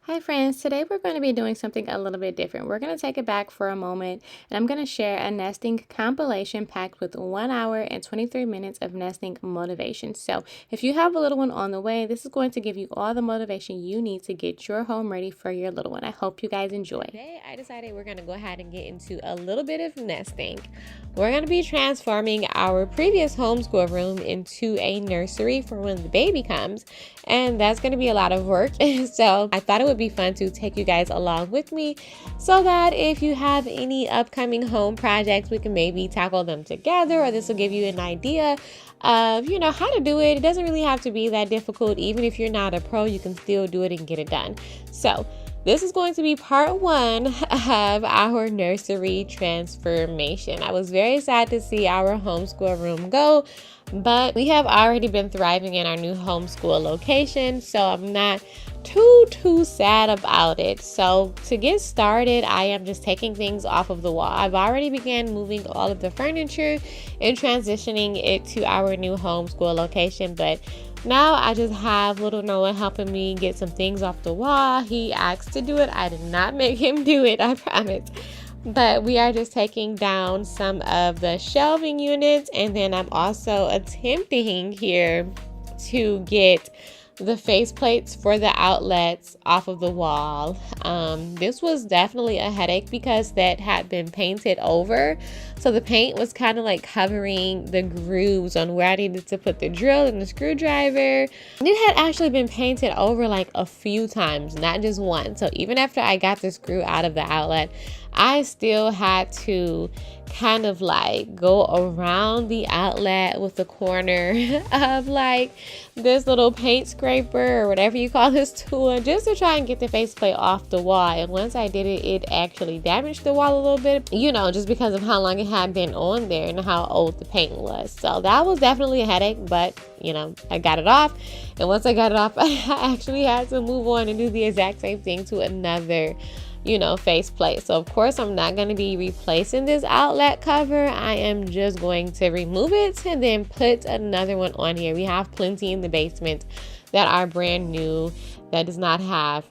Hi friends, today we're going to be doing something a little bit different. We're going to take it back for a moment and I'm going to share a nesting compilation packed with 1 hour and 23 minutes of nesting motivation. So if you have a little one on the way, this is going to give you all the motivation you need to get your home ready for your little one. I hope you guys enjoy. Today I decided we're going to go ahead and get into a little bit of nesting. We're going to be transforming our previous homeschool room into a nursery for when the baby comes, and that's going to be a lot of work. So I thought it would be fun to take you guys along with me so that if you have any upcoming home projects, we can maybe tackle them together, or this will give you an idea of how to do it. It doesn't really have to be that difficult. Even if you're not a pro, you can still do it and get it done. So this is going to be part 1 of our nursery transformation. I was very sad to see our homeschool room go, but we have already been thriving in our new homeschool location, so I'm not too sad about it. So to get started, I am just taking things off of the wall. I've already began moving all of the furniture and transitioning it to our new homeschool location, but now I just have little Noah helping me get some things off the wall. He asked to do it. I did not make him do it, I promise. But we are just taking down some of the shelving units, and then I'm also attempting here to get the faceplates for the outlets off of the wall. This was definitely a headache because that had been painted over, so the paint was kind of like covering the grooves on where I needed to put the drill and the screwdriver. It had actually been painted over like a few times, not just once. So even after I got the screw out of the outlet, I still had to kind of like go around the outlet with the corner of like this little paint scraper or whatever you call this tool, just to try and get the faceplate off the wall. And once I did it, it actually damaged the wall a little bit, just because of how long it had been on there and how old the paint was. So that was definitely a headache, but I got it off. And once I got it off, I actually had to move on and do the exact same thing to another faceplate. So of course I'm not going to be replacing this outlet cover. I am just going to remove it and then put another one on here. We have plenty in the basement that are brand new that does not have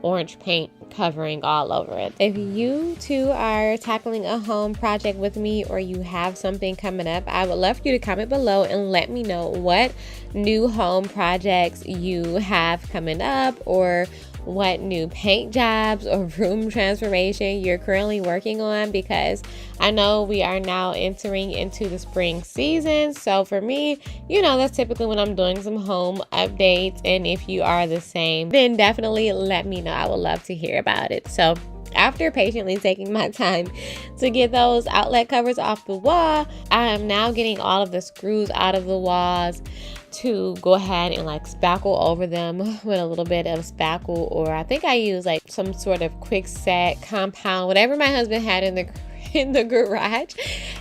orange paint covering all over it. If you too are tackling a home project with me, or you have something coming up, I would love for you to comment below and let me know what new home projects you have coming up, or what new paint jobs or room transformation you're currently working on, because I know we are now entering into the spring season. So for me, that's typically when I'm doing some home updates, and if you are the same, then definitely let me know. I would love to hear about it. So after patiently taking my time to get those outlet covers off the wall, I am now getting all of the screws out of the walls to go ahead and like spackle over them with a little bit of spackle, or I think I use like some sort of quick set compound, whatever my husband had in the garage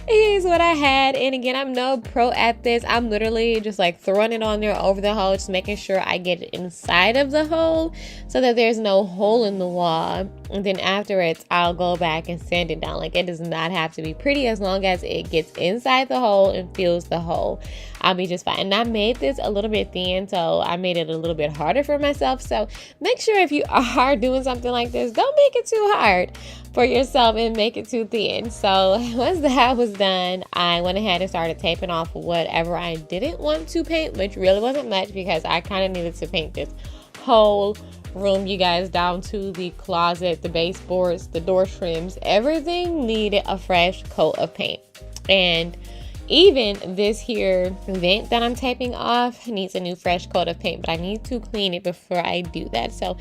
is what I had. And again, I'm no pro at this. I'm literally just like throwing it on there over the hole, just making sure I get it inside of the hole so that there's no hole in the wall. And then afterwards, I'll go back and sand it down. Like, it does not have to be pretty. As long as it gets inside the hole and fills the hole, I'll be just fine. And I made this a little bit thin, so I made it a little bit harder for myself. So make sure if you are doing something like this, don't make it too hard for yourself and make it too thin. So once that was done, I went ahead and started taping off whatever I didn't want to paint, which really wasn't much because I kind of needed to paint this whole room, you guys, down to the closet, the baseboards, the door trims. Everything needed a fresh coat of paint. And even this here vent that I'm taping off needs a new fresh coat of paint, but I need to clean it before I do that. So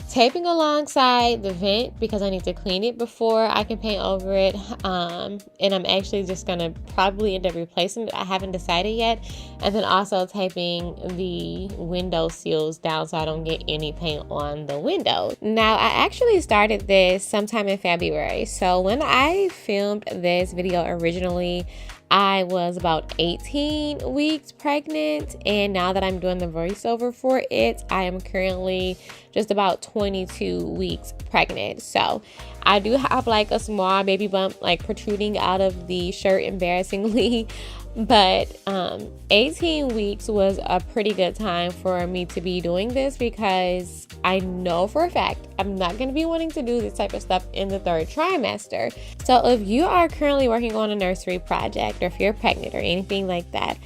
taping alongside the vent because I need to clean it before I can paint over it. And I'm actually just gonna probably end up replacing it. I haven't decided yet. And then also taping the window sills down so I don't get any paint on the window. Now, I actually started this sometime in February. So when I filmed this video originally, I was about 18 weeks pregnant, and now that I'm doing the voiceover for it, I am currently just about 22 weeks pregnant. So I do have like a small baby bump like protruding out of the shirt, embarrassingly, but 18 weeks was a pretty good time for me to be doing this, because I know for a fact I'm not going to be wanting to do this type of stuff in the 3rd trimester. So if you are currently working on a nursery project, or if you're pregnant or anything like that,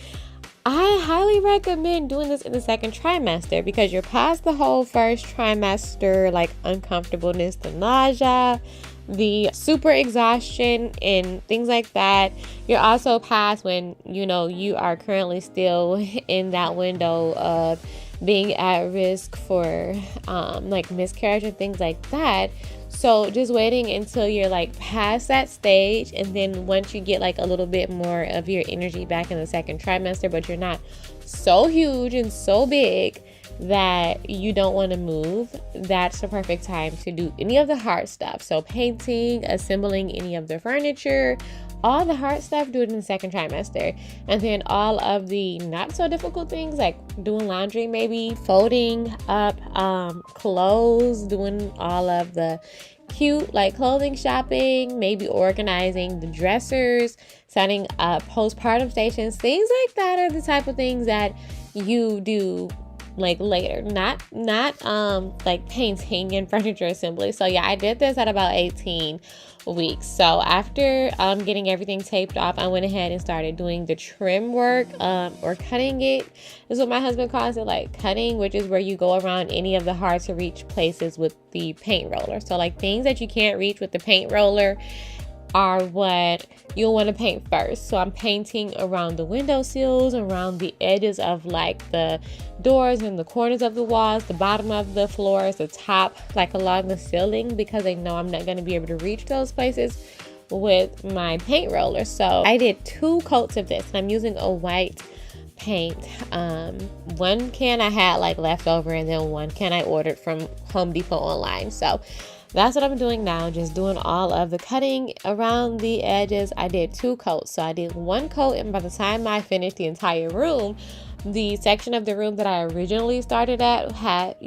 I highly recommend doing this in the 2nd trimester, because you're past the whole 1st trimester, like uncomfortableness, the nausea, the super exhaustion and things like that. You're also past when, you are currently still in that window of being at risk for like miscarriage and things like that. So just waiting until you're like past that stage, and then once you get like a little bit more of your energy back in the 2nd trimester, but you're not so huge and so big that you don't want to move, that's the perfect time to do any of the hard stuff. So painting, assembling any of the furniture, all the hard stuff, do it in the 2nd trimester. And then all of the not so difficult things, like doing laundry, maybe folding up clothes, doing all of the cute like clothing shopping, maybe organizing the dressers, setting up postpartum stations, things like that are the type of things that you do like later, not like painting and furniture assembly. So yeah, I did this at about 18 weeks. So after getting everything taped off, I went ahead and started doing the trim work, or cutting it is what my husband calls it, like cutting, which is where you go around any of the hard to reach places with the paint roller. So like things that you can't reach with the paint roller are what you'll want to paint first. So I'm painting around the window sills, around the edges of like the doors and the corners of the walls, the bottom of the floors, the top, like along the ceiling, because I know I'm not going to be able to reach those places with my paint roller. So I did 2 coats of this, and I'm using a white paint. 1 can I had like left over, and then 1 can I ordered from Home Depot online. So that's what I'm doing now, just doing all of the cutting around the edges. I did 2 coats. So I did 1 coat, and by the time I finished the entire room, the section of the room that I originally started at had,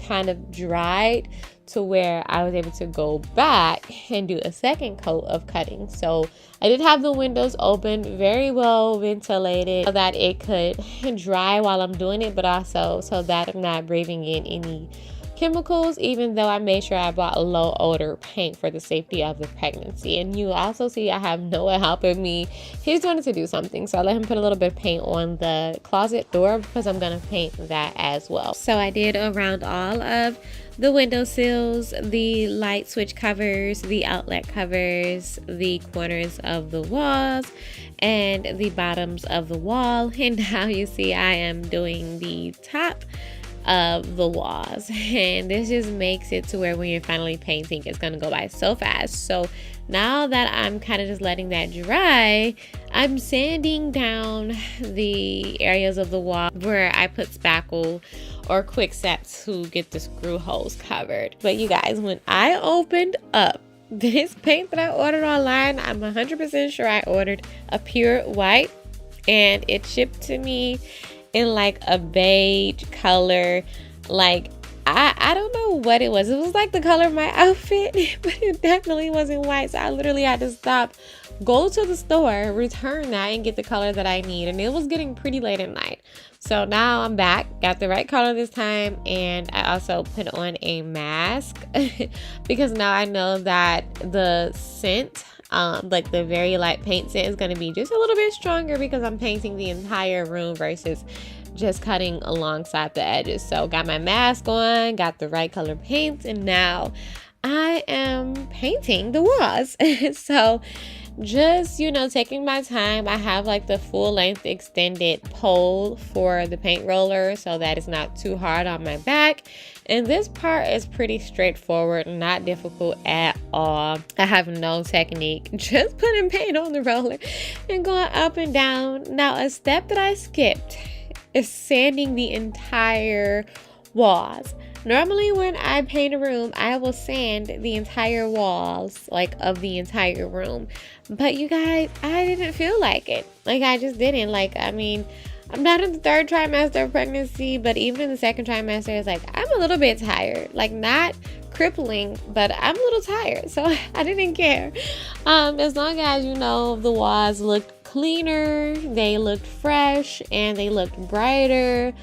kind of dried to where I was able to go back and do a 2nd coat of cutting. So I did have the windows open, very well ventilated, so that it could dry while I'm doing it, but also so that I'm not breathing in any chemicals, even though I made sure I bought a low odor paint for the safety of the pregnancy. And you also see I have Noah helping me. He's wanted to do something, so I let him put a little bit of paint on the closet door, because I'm gonna paint that as well. So I did around all of the window sills, the light switch covers, the outlet covers, the corners of the walls, and the bottoms of the wall. And now you see I am doing the top of the walls, and this just makes it to where when you're finally painting, it's gonna go by so fast. So now that I'm kind of just letting that dry, I'm sanding down the areas of the wall where I put spackle or quick set to get the screw holes covered. But you guys, when I opened up this paint that I ordered online, I'm 100% sure I ordered a pure white, and it shipped to me in like a beige color. Like I don't know what it was. It was like the color of my outfit, but it definitely wasn't white. So I literally had to stop, go to the store, return that, and get the color that I need. And it was getting pretty late at night. So now I'm back, got the right color this time, and I also put on a mask because now I know that the scent, like the very light paint scent, is going to be just a little bit stronger because I'm painting the entire room versus just cutting alongside the edges. So got my mask on, got the right color paint, and now I am painting the walls. So just, taking my time. I have like the full length extended pole for the paint roller so that it's not too hard on my back. And this part is pretty straightforward, not difficult at all. I have no technique, just putting paint on the roller and going up and down. Now, a step that I skipped is sanding the entire walls. Normally when I paint a room, I will sand the entire walls, like of the entire room. But you guys, I didn't feel like it. Like I just didn't. Like, I mean, I'm not in the 3rd trimester of pregnancy, but even in the 2nd trimester, it's like I'm a little bit tired. Like not crippling, but I'm a little tired. So I didn't care. As long as, the walls looked cleaner, they looked fresh, and they looked brighter,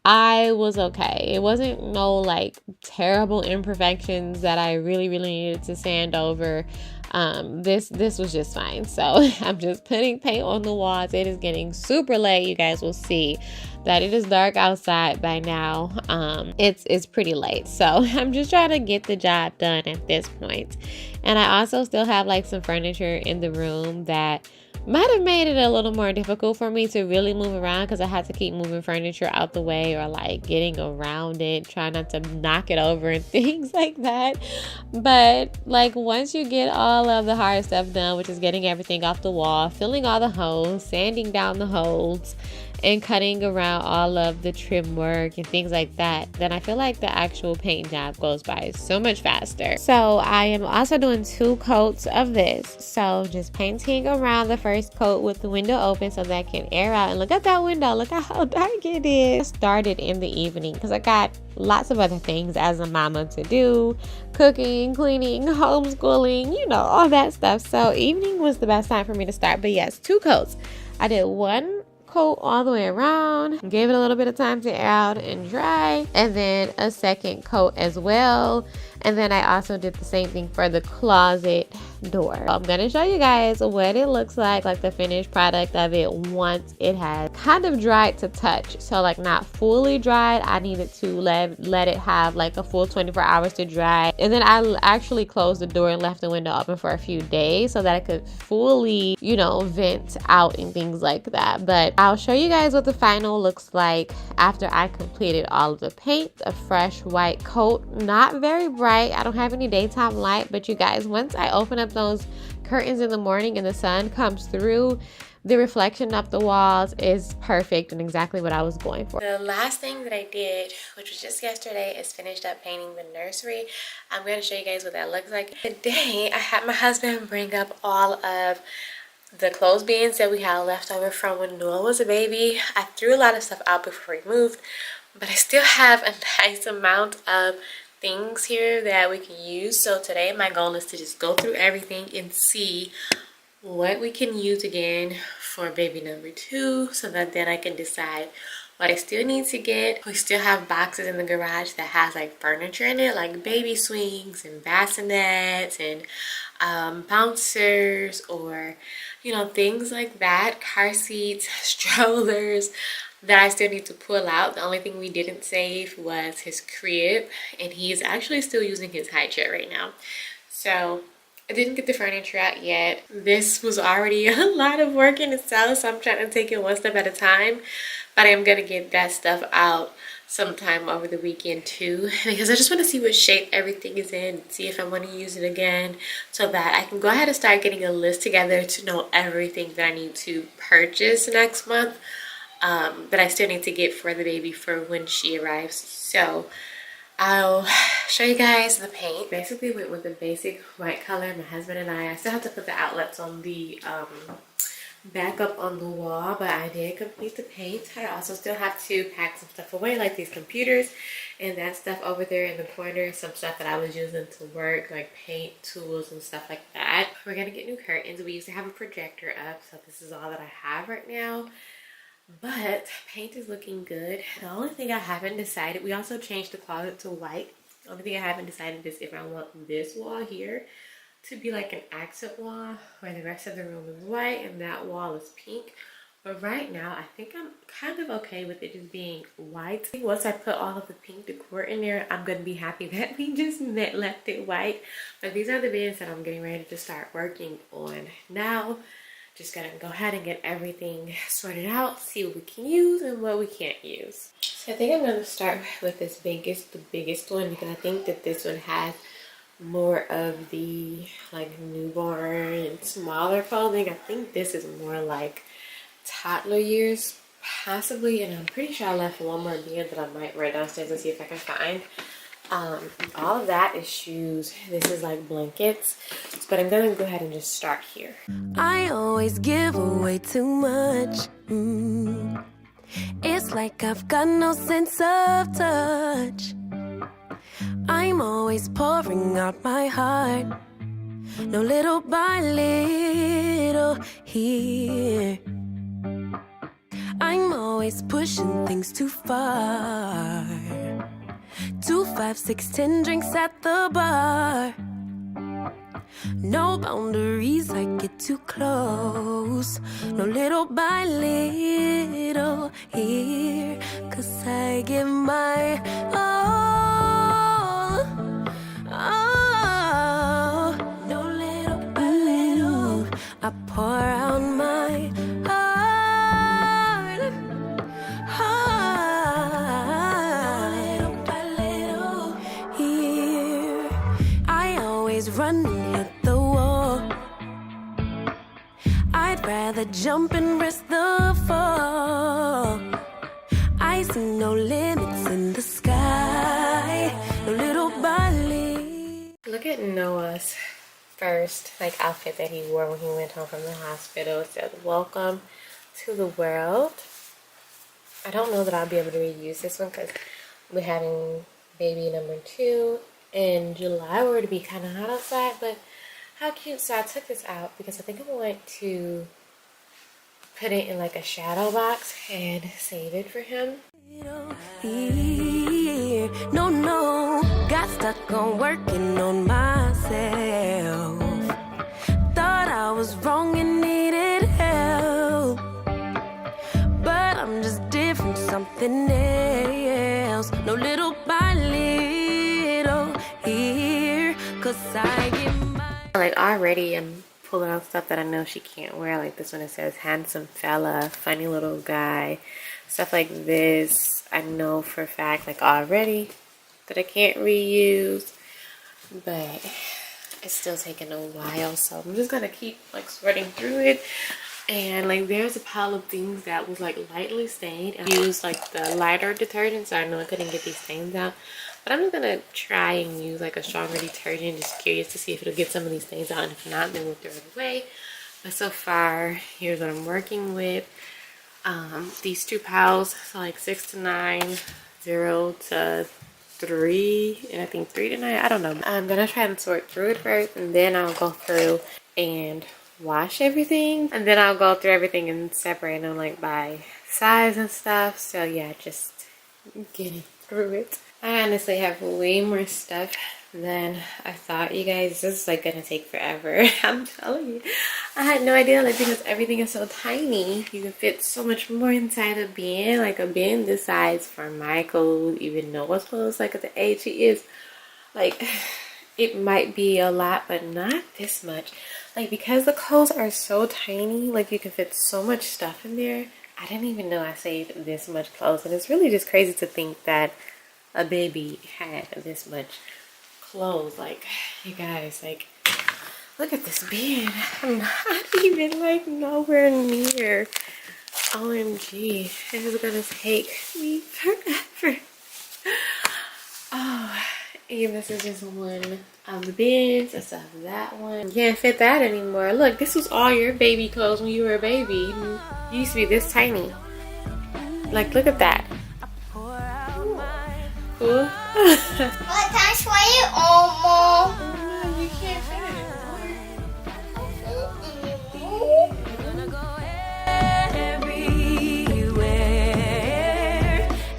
I was okay. It wasn't no like terrible imperfections that I really, really needed to sand over. This was just fine. So I'm just putting paint on the walls. It is getting super late. You guys will see that it is dark outside by now. It's pretty late. So I'm just trying to get the job done at this point. And I also still have like some furniture in the room that might have made it a little more difficult for me to really move around because I had to keep moving furniture out the way or like getting around it, trying not to knock it over and things like that. But like once you get all of the hard stuff done, which is getting everything off the wall, filling all the holes, sanding down the holes, and cutting around all of the trim work and things like that, then I feel like the actual paint job goes by so much faster. So I am also doing 2 coats of this. So just painting around the first coat with the window open so that I can air out. And look at that window, look at how dark it is. I started in the evening because I got lots of other things as a mama to do, cooking, cleaning, homeschooling, you know, all that stuff. So evening was the best time for me to start. But yes, 2 coats. I did 1 coat all the way around, gave it a little bit of time to air out and dry, and then a second coat as well. And then I also did the same thing for the closet door. I'm gonna show you guys what it looks like the finished product of it once it has kind of dried to touch. So like not fully dried. I needed to let it have like a full 24 hours to dry. And then I actually closed the door and left the window open for a few days so that I could fully, you know, vent out and things like that. But I'll show you guys what the final looks like after I completed all of the paint. A fresh white coat, not very bright. I don't have any daytime light, but you guys, once I open up those curtains in the morning and the sun comes through, the reflection up the walls is perfect and exactly what I was going for. The last thing that I did, which was just yesterday, is finished up painting the nursery. I'm going to show you guys what that looks like. Today, I had my husband bring up all of the clothes bins that we had left over from when Noah was a baby. I threw a lot of stuff out before we moved, but I still have a nice amount of things here that we can use. So today my goal is to just go through everything and see what we can use again for baby number 2, so that then I can decide what I still need to get. We still have boxes in the garage that has like furniture in it, like baby swings and bassinets and bouncers, or you know, things like that, car seats, strollers, that I still need to pull out. The only thing we didn't save was his crib, and he's actually still using his high chair right now. So I didn't get the furniture out yet. This was already a lot of work in itself, so I'm trying to take it one step at a time. But I am gonna get that stuff out sometime over the weekend too, because I just want to see what shape everything is in, see if I want to use it again, so that I can go ahead and start getting a list together to know everything that I need to purchase next month, that I still need to get for the baby for when she arrives. So I'll show you guys the paint. Basically went with the basic white color. My husband and I still have to put the outlets on the back up on the wall, but I did complete the paint. I also still have to pack some stuff away, like these computers and that stuff over there in the corner, some stuff that I was using to work, like paint tools and stuff like that. We're gonna get new curtains. We used to have a projector up, so this is all that I have right now. But paint is looking good. The only thing I haven't decided, we also changed the closet to white. The only thing I haven't decided is if I want this wall here to be like an accent wall where the rest of the room is white and that wall is pink. But right now I think I'm kind of okay with it just being white. Once I put all of the pink decor in there, I'm gonna be happy that we just left it white. But these are the bins that I'm getting ready to start working on now. Just gonna go ahead and get everything sorted out, see what we can use and what we can't use. So I think I'm gonna start with the biggest one, because I think that this one has more of the like newborn and smaller clothing. I think this is more like toddler years possibly, and I'm pretty sure I left one more bin that I might run downstairs and see if I can find. All of that is shoes. This is like blankets, but I'm gonna go ahead and just start here. I always give away too much. It's like I've got no sense of touch. I'm always pouring out my heart, no little by little here. I'm always always pushing things too far. 2, 5, 6, 10 drinks at the bar. No boundaries, I get too close. No little by little here. 'Cause I give my all. Oh, no little by little. I pour out my heart. Heart. Little by little here. I always run and hit the wall. I'd rather jump and risk the fall. I see no limits in the sky. No little Bali. Look at Noah's first outfit that he wore when he went home from the hospital. It said, "Welcome to the world." I don't know that I'll be able to reuse this one because we're having baby number 2 in July. We're to be kind of hot outside, but how cute. So I took this out because I think I want to put it in like a shadow box and save it for him. No, no, got stuck on working on myself. Thought I was wrong and needed help, but I'm just different, something else. No little by little here, 'cause I get my... Like already I'm pulling out stuff that I know she can't wear. Like this one, it says handsome fella, funny little guy. Stuff like this, I know for a fact, like already, that I can't reuse. But it's still taking a while, so I'm just gonna keep like sorting through it. And like there's a pile of things that was like lightly stained. I used like the lighter detergent, so I know I couldn't get these stains out. But I'm just gonna try and use like a stronger detergent, just curious to see if it'll get some of these stains out. And if not, then we'll throw it away. But so far, here's what I'm working with. These 2 piles, so like 6 to 9, 0 to 3, and I think 3 to 9. I don't know. I'm gonna try and sort through it first, and then I'll go through and wash everything, and then I'll go through everything and separate them like by size and stuff. So yeah, just getting through it. I honestly have way more stuff than I thought, you guys. This is like gonna take forever. I'm telling you, I had no idea, like, because everything is so tiny, you can fit so much more inside a bin. Like a bin this size for my clothes, even Noah's clothes, like at the age he is, like it might be a lot, but not this much. Like because the clothes are so tiny, like you can fit so much stuff in there. I didn't even know I saved this much clothes, and it's really just crazy to think that a baby had this much clothes. Like, you guys, like, look at this bin. I'm not even like nowhere near. OMG, this is gonna take me forever. Oh, and this is just one of the bins. That's of that one. You can't fit that anymore. Look, this was all your baby clothes when you were a baby. You used to be this tiny. Like, look at that. Cool. That's why you almost. You can't fit it anymore. I'm gonna go everywhere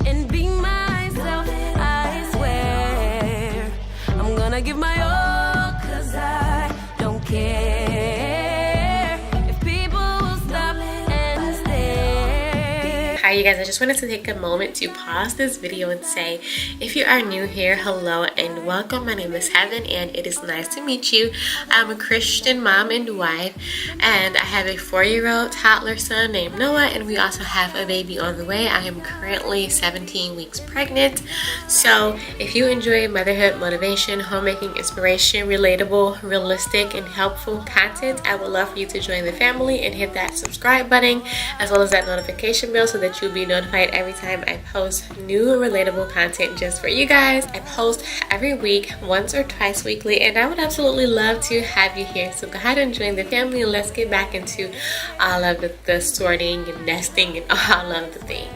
and be myself, I swear. I'm gonna give my all, 'cause I don't care if people will stop and stare. Hi you guys, I just wanted to take a moment to pause this video and say, if you are new here, hello and welcome. My name is Heaven and it is nice to meet you. I'm a Christian mom and wife, and I have a 4-year-old toddler son named Noah, and we also have a baby on the way. I am currently 17 weeks pregnant. So if you enjoy motherhood motivation, homemaking inspiration, relatable, realistic, and helpful content, I would love for you to join the family and hit that subscribe button as well as that notification bell so that you'll be notified every time I post new relatable content just for you guys. I post every week, once or twice weekly, and I would absolutely love to have you here. So go ahead and join the family and let's get back into all of the sorting and nesting and all of the things.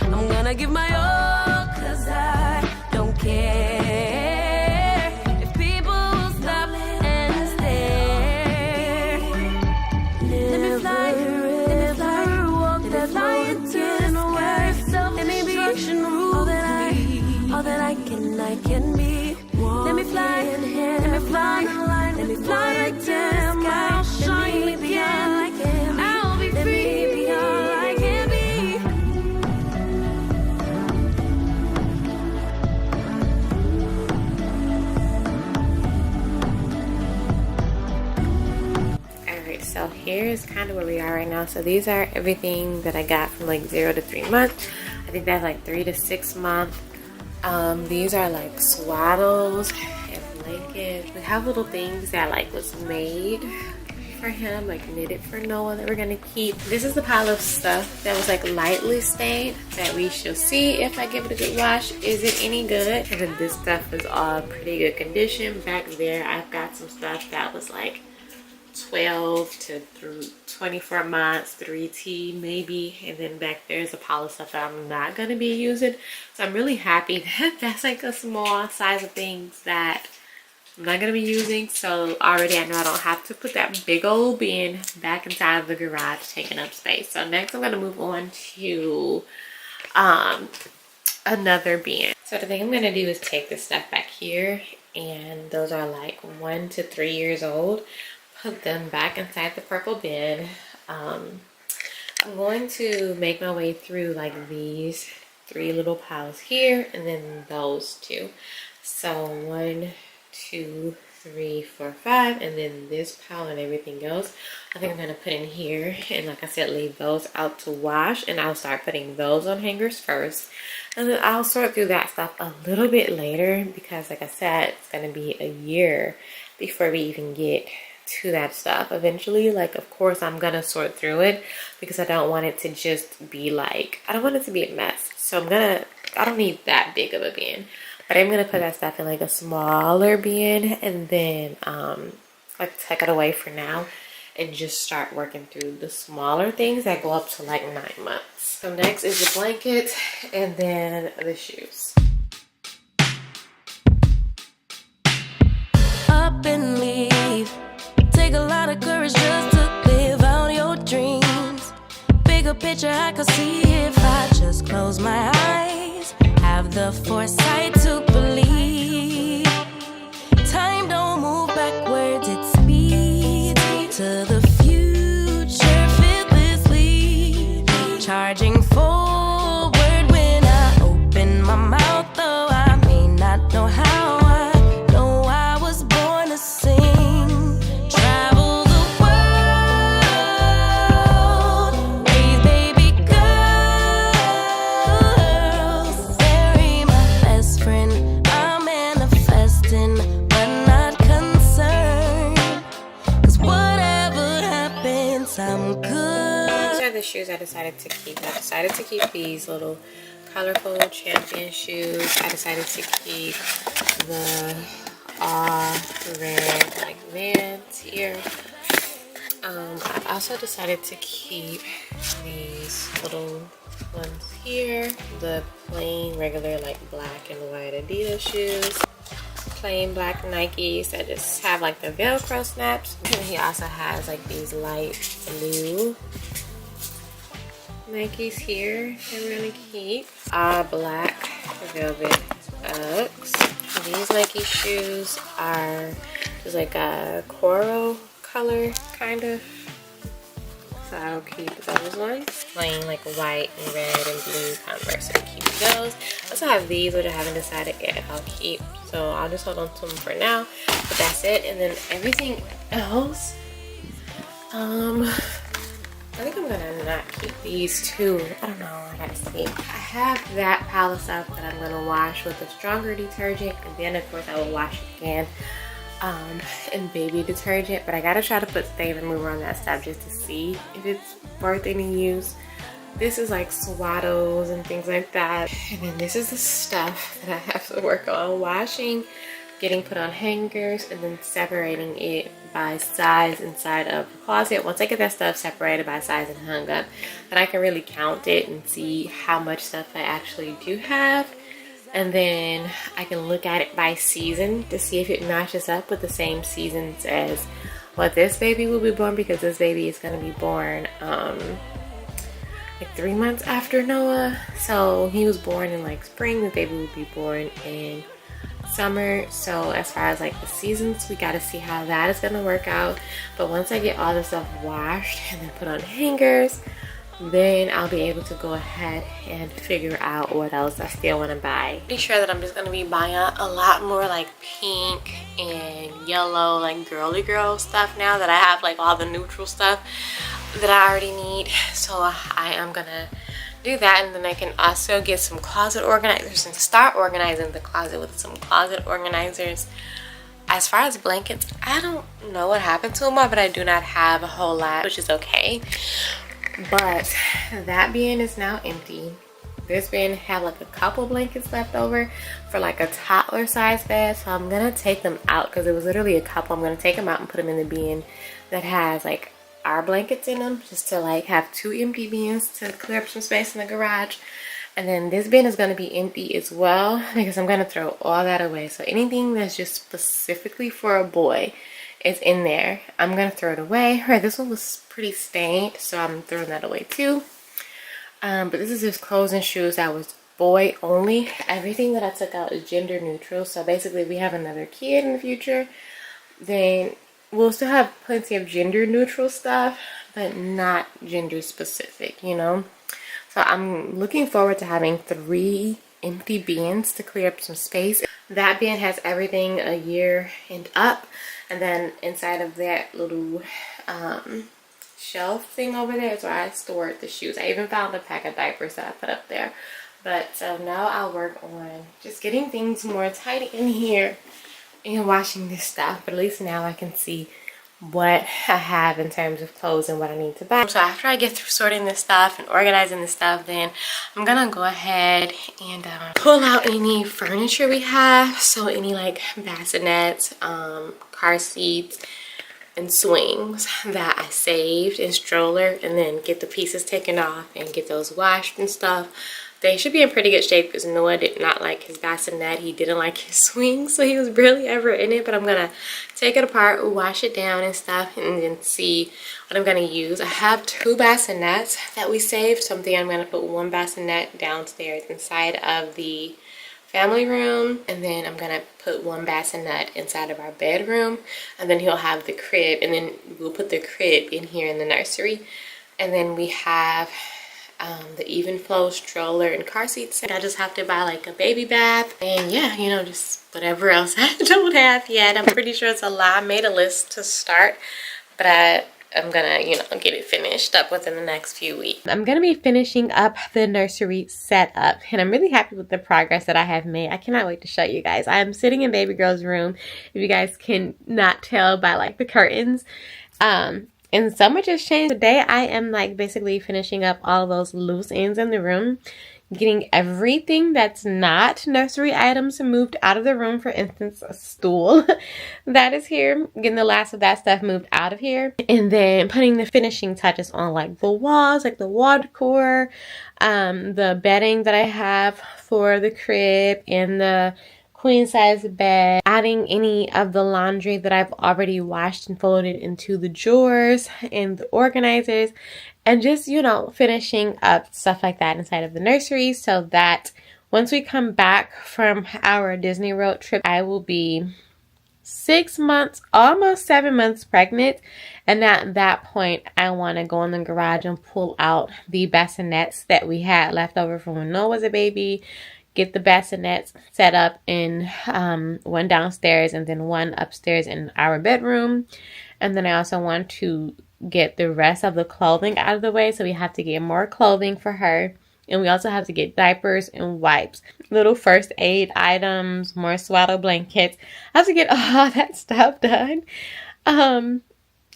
I'm gonna give my all, 'cause I don't care if people stop and stare. Let me fly, walk that line. can be. Let me fly, let me fly, let me fly like them. I'll shine again. I'll be free, be all I can be. Alright, so here's kind of where we are right now. So these are everything that I got from like 0 to 3 months. I think that's like 3 to 6 months. These are like swaddles and blankets. We have little things that like was made for him, like knitted for Noah, that we're gonna keep. This is the pile of stuff that was like lightly stained that we shall see if I give it a good wash. Is it any good? And then this stuff is all pretty good condition. Back there I've got some stuff that was like 12 to 24 months, 3T maybe, and then back there's a pile of stuff that I'm not going to be using. So I'm really happy that that's like a small size of things that I'm not going to be using. So already I know I don't have to put that big old bin back inside of the garage taking up space. So next I'm going to move on to another bin. So the thing I'm going to do is take this stuff back here, and those are like 1 to 3 years old. Put them back inside the purple bin. I'm going to make my way through like these 3 little piles here, and then those 2. So 1, 2, 3, 4, 5, and then this pile and everything else I think I'm gonna put in here, and like I said, leave those out to wash, and I'll start putting those on hangers first, and then I'll sort through that stuff a little bit later, because like I said, it's gonna be a year before we even get to that stuff. Eventually, like, of course I'm gonna sort through it, because I don't want it to just be like, I don't want it to be a mess. So I don't need that big of a bin, but I'm gonna put that stuff in like a smaller bin, and then like tuck it away for now and just start working through the smaller things that go up to like 9 months. So next is the blanket, and then the shoes. Up and leave. Take a lot of courage just to live out your dreams. Bigger picture I could see if I just close my eyes. Have the foresight to believe. Time don't move backwards, it speeds to the future fearlessly. Charging forward when I open my mouth, though I may not know how. I know I was born to sing. I'm good. These are the shoes I decided to keep. I decided to keep these little colorful champion shoes. I decided to keep the red like Vans here. I also decided to keep these little ones here. The plain regular like black and white Adidas shoes. Plain black Nikes that just have like the Velcro snaps. And he also has like these light blue Nikes here that we're gonna keep. Black velvet Uggs. These Nike shoes are just like a coral color kind of. So I'll keep those ones. Plain like white and red and blue Converse, so keep those. I also have these, which I haven't decided yet if I'll keep. So I'll just hold on to them for now. But that's it. And then everything else, I think I'm gonna not keep these two. I don't know, I gotta see. I have that pile of stuff that I'm gonna wash with a stronger detergent, and then of course I will wash it again in baby detergent. But I gotta try to put stain remover on that stuff just to see if it's worth any use. This is like swaddles and things like that. And then this is the stuff that I have to work on washing, getting put on hangers, and then separating it by size inside of the closet. Once I get that stuff separated by size and hung up, then I can really count it and see how much stuff I actually do have. And then I can look at it by season to see if it matches up with the same seasons as what this baby will be born, because this baby is going to be born like 3 months after Noah. So he was born in like spring. The baby will be born in summer. So as far as like the seasons, we got to see how that is going to work out. But once I get all this stuff washed and then put on hangers, then I'll be able to go ahead and figure out what else I still want to buy. Pretty sure that I'm just going to be buying a lot more like pink and yellow, like girly girl stuff now that I have like all the neutral stuff that I already need. So I am going to do that, and then I can also get some closet organizers and start organizing the closet with some closet organizers. As far as blankets, I don't know what happened to them all, but I do not have a whole lot, which is okay. But that bin is now empty. This bin had like a couple blankets left over for like a toddler size bed, so I'm gonna take them out because it was literally a couple. I'm gonna take them out and put them in the bin that has like our blankets in them, just to like have 2 empty bins to clear up some space in the garage. And then this bin is going to be empty as well because I'm going to throw all that away. So anything that's just specifically for a boy is in there. I'm going to throw it away. Right, this one was pretty stained, so I'm throwing that away too. But this is just clothes and shoes that was boy only. Everything that I took out is gender neutral. So basically if we have another kid in the future, then we'll still have plenty of gender neutral stuff, but not gender specific, you know? So I'm looking forward to having 3 empty bins to clear up some space. That bin has everything a year and up. And then inside of that little shelf thing over there is where I stored the shoes. I even found a pack of diapers that I put up there. But so now I'll work on just getting things more tidy in here and washing this stuff. But at least now I can see what I have in terms of clothes and what I need to buy. So after I get through sorting this stuff and organizing this stuff, then I'm gonna go ahead and pull out any furniture we have. So any like bassinets, car seats, and swings that I saved, and stroller, and then get the pieces taken off and get those washed and stuff. They should be in pretty good shape because Noah did not like his bassinet. He didn't like his swing, so he was barely ever in it. But I'm gonna take it apart, wash it down and stuff, and then see what I'm gonna use. I have 2 bassinets that we saved. So I'm gonna put 1 bassinet downstairs inside of the family room, and then I'm gonna put 1 bassinet inside of our bedroom, and then he'll have the crib, and then we'll put the crib in here in the nursery. And then we have the even flow stroller and car seats. I just have to buy like a baby bath, and yeah, you know, just whatever else I don't have yet. I'm pretty sure it's a lot. I made a list to start, but I'm gonna, you know, get it finished up within the next few weeks. I'm gonna be finishing up the nursery setup, and I'm really happy with the progress that I have made. I cannot wait to show you guys. I'm sitting in baby girl's room, if you guys can not tell by like the curtains. And so much has changed. Today I am like basically finishing up all of those loose ends in the room, getting everything that's not nursery items moved out of the room. For instance, a stool that is here, getting the last of that stuff moved out of here, and then putting the finishing touches on like the walls, like the wall decor, the bedding that I have for the crib and the queen size bed, adding any of the laundry that I've already washed and folded into the drawers and the organizers, and just, you know, finishing up stuff like that inside of the nursery, so that once we come back from our Disney road trip, I will be 6 months, almost 7 months pregnant. And at that point, I want to go in the garage and pull out the bassinets that we had left over from when Noah was a baby, get the bassinets set up in 1 downstairs and then 1 upstairs in our bedroom. And then I also want to get the rest of the clothing out of the way, so we have to get more clothing for her, and we also have to get diapers and wipes, little first aid items, more swaddle blankets. I have to get all that stuff done, and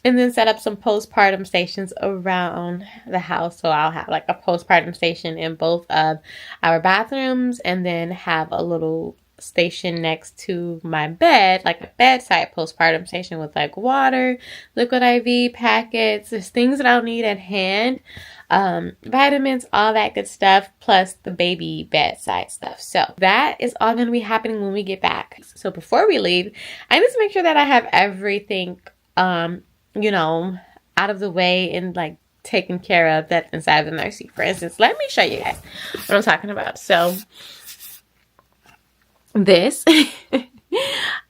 then set up some postpartum stations around the house. So I'll have like a postpartum station in both of our bathrooms, and then have a little station next to my bed, like a bedside postpartum station with like water, liquid IV packets, there's things that I'll need at hand, vitamins, all that good stuff, plus the baby bedside stuff. So that is all going to be happening when we get back. So before we leave, I need to make sure that I have everything you know, out of the way and like taken care of that's inside of the nursery. For instance, let me show you guys what I'm talking about. So this.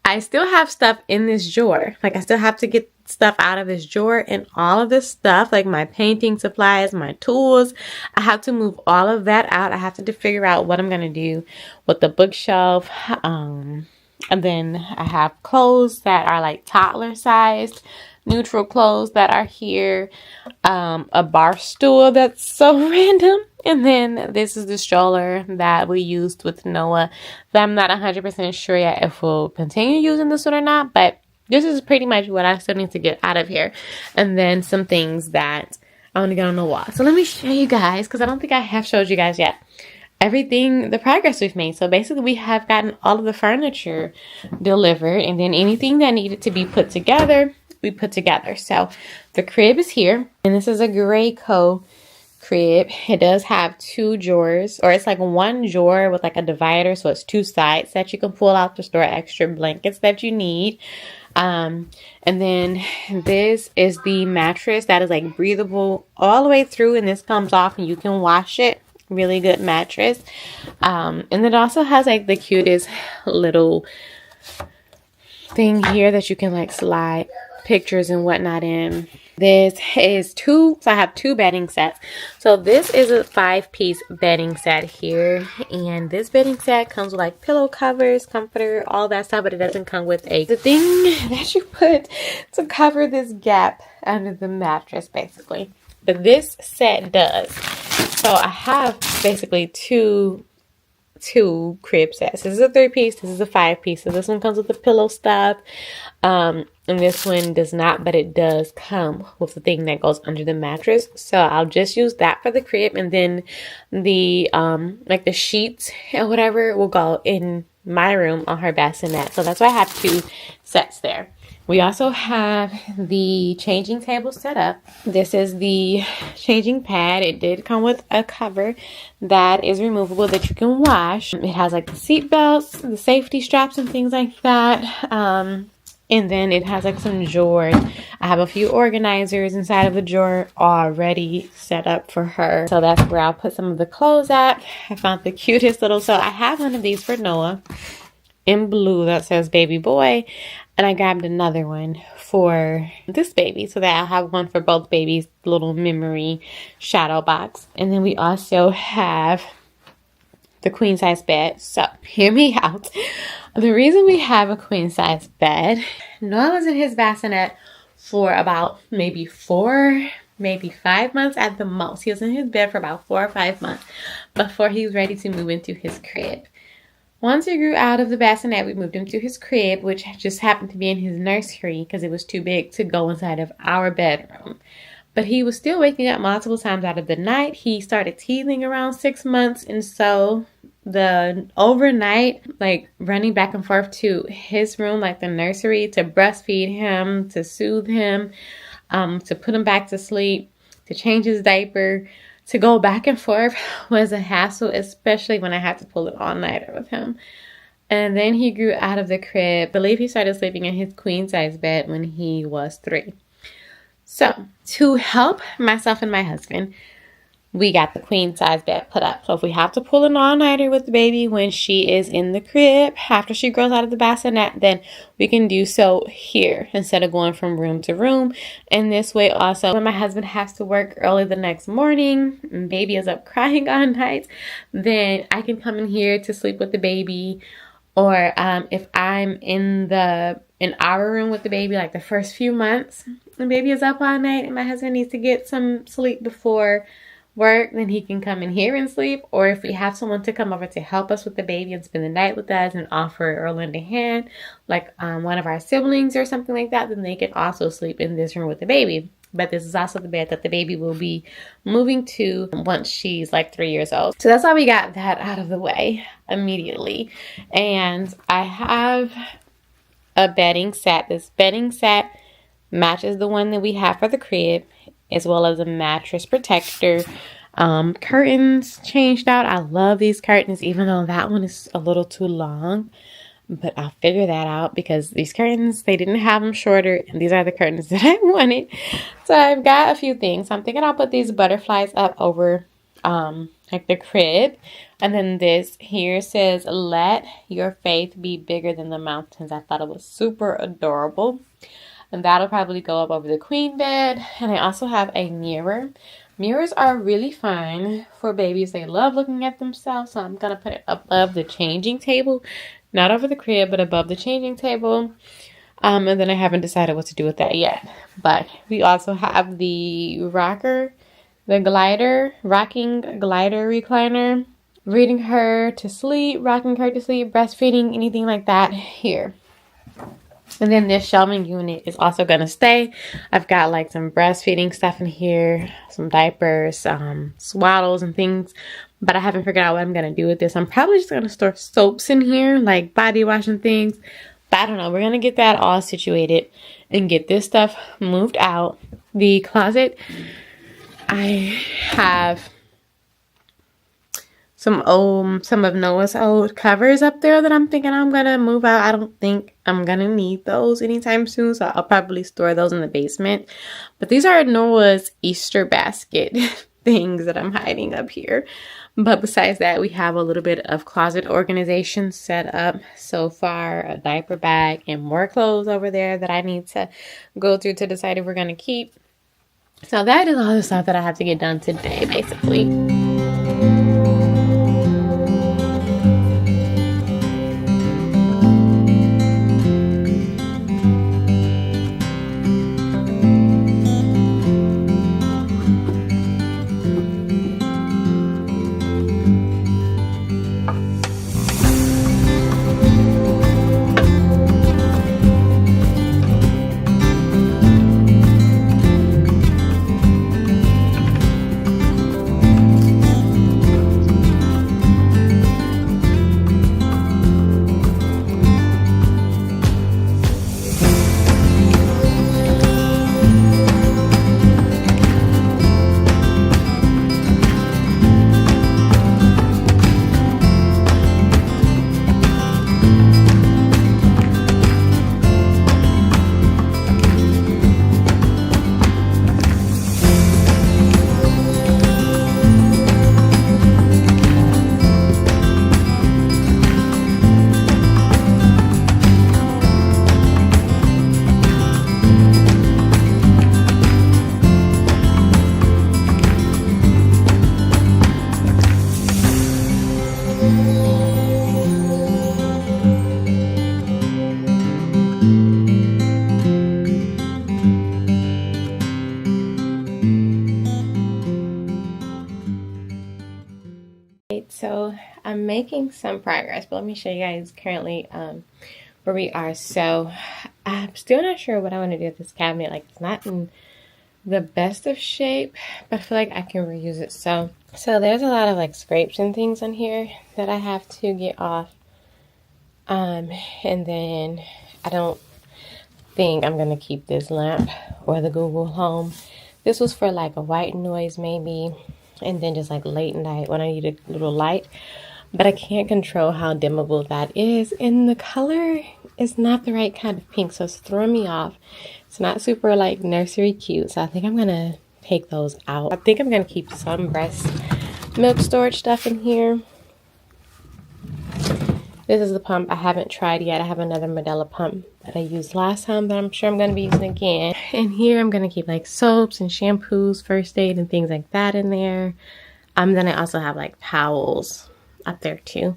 I still have stuff in this drawer. Like, I still have to get stuff out of this drawer, and all of this stuff, like my painting supplies, my tools, I have to move all of that out. I have to figure out what I'm going to do with the bookshelf. And then I have clothes that are like toddler sized, neutral clothes that are here. A bar stool that's so random. And then this is the stroller that we used with Noah that I'm not 100% sure yet if we'll continue using this one or not. But this is pretty much what I still need to get out of here. And then some things that I want to get on the wall. So let me show you guys, because I don't think I have showed you guys yet everything, the progress we've made. So basically we have gotten all of the furniture delivered, and then anything that needed to be put together, we put together. So the crib is here, and this is a Graco crib. It does have 2 drawers, or it's like one drawer with like a divider, so it's 2 sides that you can pull out to store extra blankets that you need. And then this is the mattress that is like breathable all the way through, and this comes off and you can wash it. Really good mattress. And it also has like the cutest little thing here that you can like slide pictures and whatnot in. This is so I have 2 bedding sets. So this is a 5-piece bedding set here, and this bedding set comes with like pillow covers, comforter, all that stuff, but it doesn't come with the thing that you put to cover this gap under the mattress basically. But this set does. So I have basically two crib sets. This is a 3-piece. This is a 5-piece. So this one comes with the pillow stuff. And this one does not, but it does come with the thing that goes under the mattress. So I'll just use that for the crib, and then the like the sheets and whatever will go in my room on her bassinet. So that's why I have 2 sets there. We also have the changing table set up. This is the changing pad. It did come with a cover that is removable that you can wash. It has like the seat belts, the safety straps and things like that. And then it has like some drawers. I have a few organizers inside of the drawer already set up for her. So that's where I'll put some of the clothes at. I found the cutest little, so I have one of these for Noah in blue that says baby boy. And I grabbed another one for this baby so that I'll have one for both babies, little memory shadow box. And then we also have the queen size bed. So hear me out. The reason we have a queen size bed, Noah was in his bassinet for about maybe 4, maybe 5 months at the most. He was in his bed for about 4 or 5 months before he was ready to move into his crib. Once he grew out of the bassinet, we moved him to his crib, which just happened to be in his nursery because it was too big to go inside of our bedroom. But he was still waking up multiple times out of the night. He started teething around 6 months, and so the overnight, like running back and forth to his room, like the nursery, to breastfeed him, to soothe him, to put him back to sleep, to change his diaper, to go back and forth was a hassle, especially when I had to pull an all-nighter with him. And then he grew out of the crib. I believe he started sleeping in his queen size bed when he was 3. So to help myself and my husband, we got the queen size bed put up. So if we have to pull an all-nighter with the baby when she is in the crib, after she grows out of the bassinet, then we can do so here instead of going from room to room. And this way also, when my husband has to work early the next morning and baby is up crying all night, then I can come in here to sleep with the baby. Or if I'm in our room with the baby, like the first few months, the baby is up all night and my husband needs to get some sleep before work, then he can come in here and sleep. Or if we have someone to come over to help us with the baby and spend the night with us and offer or lend a hand, like one of our siblings or something like that, then they can also sleep in this room with the baby. But this is also the bed that the baby will be moving to once she's like 3 years old. So that's why we got that out of the way immediately. And I have a bedding set. This bedding set matches the one that we have for the crib, as well as a mattress protector. Curtains changed out. I love these curtains, even though that one is a little too long. But I'll figure that out because these curtains, they didn't have them shorter. And these are the curtains that I wanted. So I've got a few things. I'm thinking I'll put these butterflies up over like the crib. And then this here says, "Let your faith be bigger than the mountains." I thought it was super adorable. And that'll probably go up over the queen bed. And I also have a mirror. Mirrors are really fun for babies. They love looking at themselves. So I'm going to put it above the changing table. Not over the crib, but above the changing table. And then I haven't decided what to do with that yet. But we also have the rocker, the glider, rocking glider recliner. Reading her to sleep, rocking her to sleep, breastfeeding, anything like that here. And then this shelving unit is also going to stay. I've got like some breastfeeding stuff in here, some diapers, swaddles and things. But I haven't figured out what I'm going to do with this. I'm probably just going to store soaps in here, like body wash and things. But I don't know. We're going to get that all situated and get this stuff moved out. The closet, I have some of Noah's old covers up there that I'm thinking I'm gonna move out. I don't think I'm gonna need those anytime soon, so I'll probably store those in the basement. But these are Noah's Easter basket things that I'm hiding up here. But besides that, we have a little bit of closet organization set up so far, a diaper bag and more clothes over there that I need to go through to decide if we're gonna keep. So that is all the stuff that I have to get done today, basically. So I'm making some progress, but let me show you guys currently where we are. So I'm still not sure what I want to do with this cabinet. Like, it's not in the best of shape, but I feel like I can reuse it. So there's a lot of like scrapes and things on here that I have to get off. And then I don't think I'm gonna keep this lamp or the Google Home. This was for like a white noise maybe, and then just like late night when I need a little light. But I can't control how dimmable that is, and the color is not the right kind of pink, so it's throwing me off. It's not super like nursery cute, so I think I'm gonna take those out. I think I'm gonna keep some breast milk storage stuff in here. This is the pump I haven't tried yet. I have another Medela pump that I used last time that I'm sure I'm going to be using again. And here I'm going to keep like soaps and shampoos, first aid and things like that in there. Then I also have like towels up there too.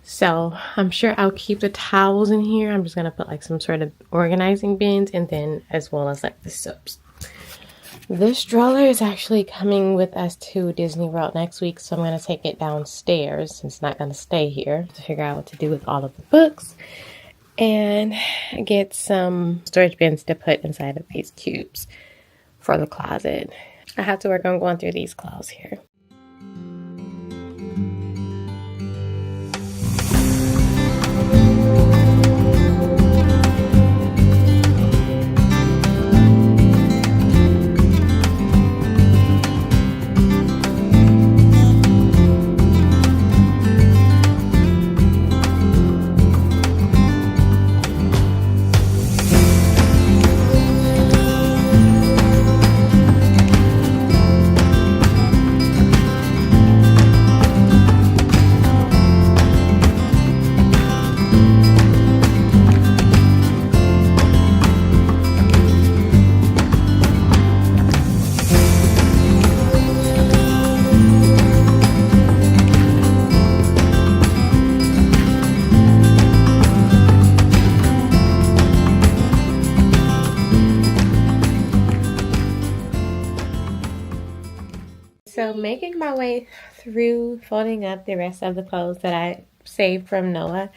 So I'm sure I'll keep the towels in here. I'm just going to put like some sort of organizing bins, and then as well as like the soaps. This stroller is actually coming with us to Disney World next week, so I'm going to take it downstairs. It's not going to stay here, to figure out what to do with all of the books and get some storage bins to put inside of these cubes for the closet. I have to work on going through these clothes here. So making my way through folding up the rest of the clothes that I saved from Noah,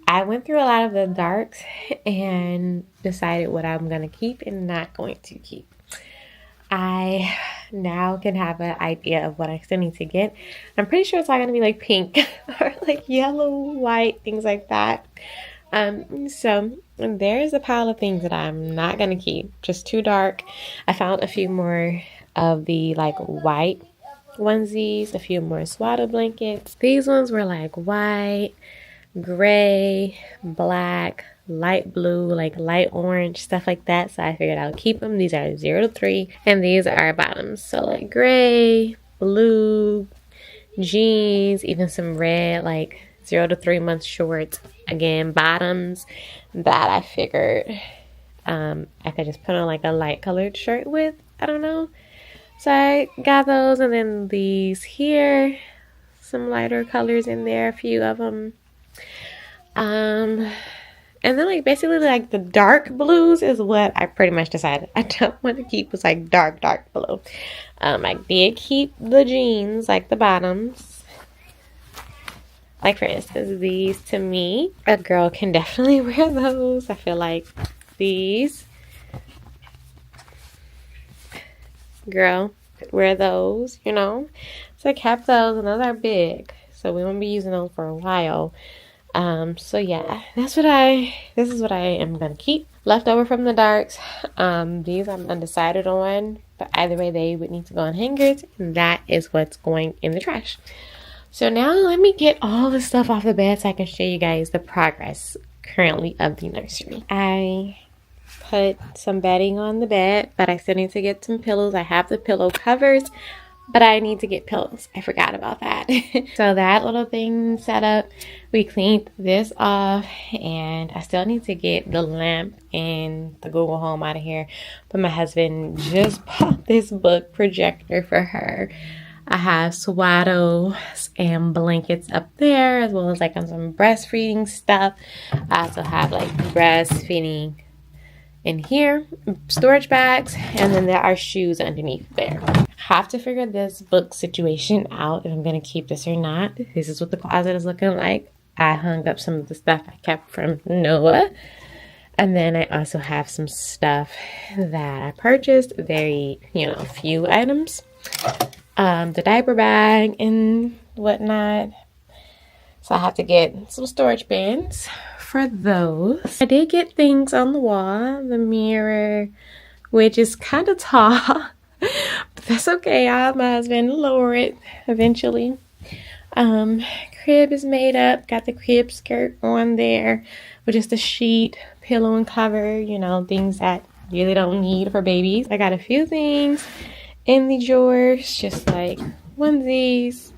I went through a lot of the darks and decided what I'm going to keep and not going to keep. I now can have an idea of what I still need to get. I'm pretty sure it's all going to be like pink or like yellow, white, things like that. So there's a pile of things that I'm not going to keep, just too dark. I found a few more of the like white onesies, a few more swaddle blankets. These ones were like white, gray, black, light blue, like light orange, stuff like that. So I figured I'll keep them. These are 0 to 3, and these are bottoms. So like gray, blue, jeans, even some red, like 0 to 3 month shorts. Again, bottoms that I figured I could just put on like a light colored shirt with. I don't know. So I got those, and then these here, some lighter colors in there, a few of them. And then like basically like the dark blues is what I pretty much decided I don't want to keep, was like dark blue. I did keep the jeans, like the bottoms. Like for instance, these, to me, a girl can definitely wear those. I feel like these, girl, wear those, you know. So I kept those, and those are big, so we won't be using those for a while. So yeah, this is what I am gonna keep. Left over from the darks, these I'm undecided on, but either way they would need to go on hangers, and that is what's going in the trash. So now let me get all the stuff off the bed so I can show you guys the progress currently of the nursery. I put some bedding on the bed, but I still need to get some pillows. I have the pillow covers, but I need to get pillows. I forgot about that. So that little thing set up. We cleaned this off, and I still need to get the lamp and the Google Home out of here. But my husband just bought this book projector for her. I have swaddles and blankets up there, as well as like some breastfeeding stuff. I also have like breastfeeding in here, storage bags, and then there are shoes underneath there. Have to figure this book situation out, if I'm going to keep this or not. This is what the closet is looking like. I hung up some of the stuff I kept from Noah. And then I also have some stuff that I purchased, very, few items. The diaper bag and whatnot. So I have to get some storage bins for those. I did get things on the wall, the mirror, which is kind of tall, but that's okay. I have my husband lower it eventually. Crib is made up, got the crib skirt on there with just a sheet, pillow and cover, things that you really don't need for babies. I got a few things in the drawers, just like onesies,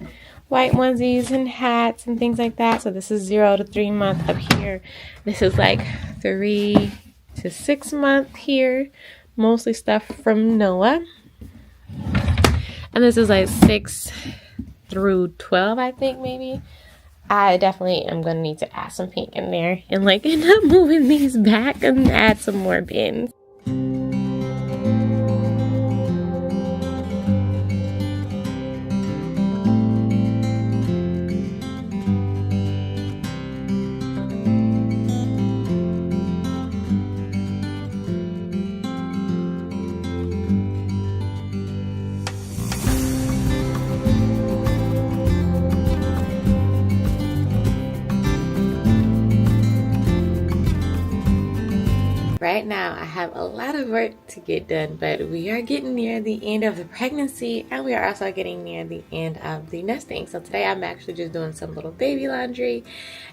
white onesies and hats and things like that. So this is 0 to 3 month up here. This is like 3 to 6 month here. Mostly stuff from Noah. And this is like 6 through 12, I think, maybe. I definitely am going to need to add some pink in there and like end up moving these back and add some more bins. Right now, I have a lot of work to get done, but we are getting near the end of the pregnancy, and we are also getting near the end of the nesting. So today I'm actually just doing some little baby laundry,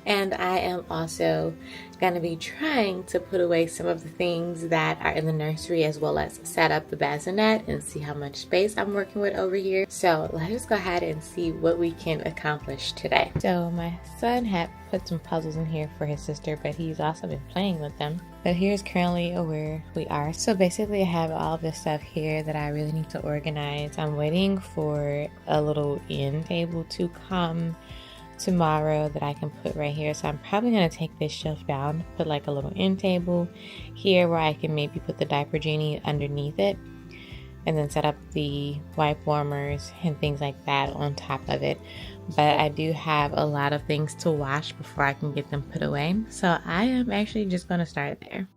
and I am also going to be trying to put away some of the things that are in the nursery, as well as set up the bassinet and see how much space I'm working with over here. So let's just go ahead and see what we can accomplish today. So my son had put some puzzles in here for his sister, but he's also been playing with them. But here's currently where we are. So basically I have all of this stuff here that I really need to organize. I'm waiting for a little end table to come tomorrow that I can put right here. So I'm probably going to take this shelf down, put like a little end table here where I can maybe put the diaper genie underneath it. and then set up the wipe warmers and things like that on top of it. But I do have a lot of things to wash before I can get them put away, so I am actually just going to start there.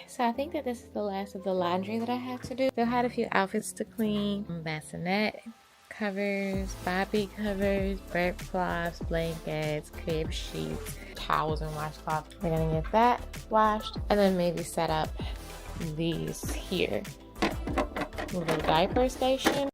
So I think that this is the last of the laundry that I have to do. Still had a few outfits to clean. Bassinet covers, bobby covers, burp cloths, blankets, crib sheets, towels, and washcloths. We're gonna get that washed and then maybe set up these here. Little diaper station.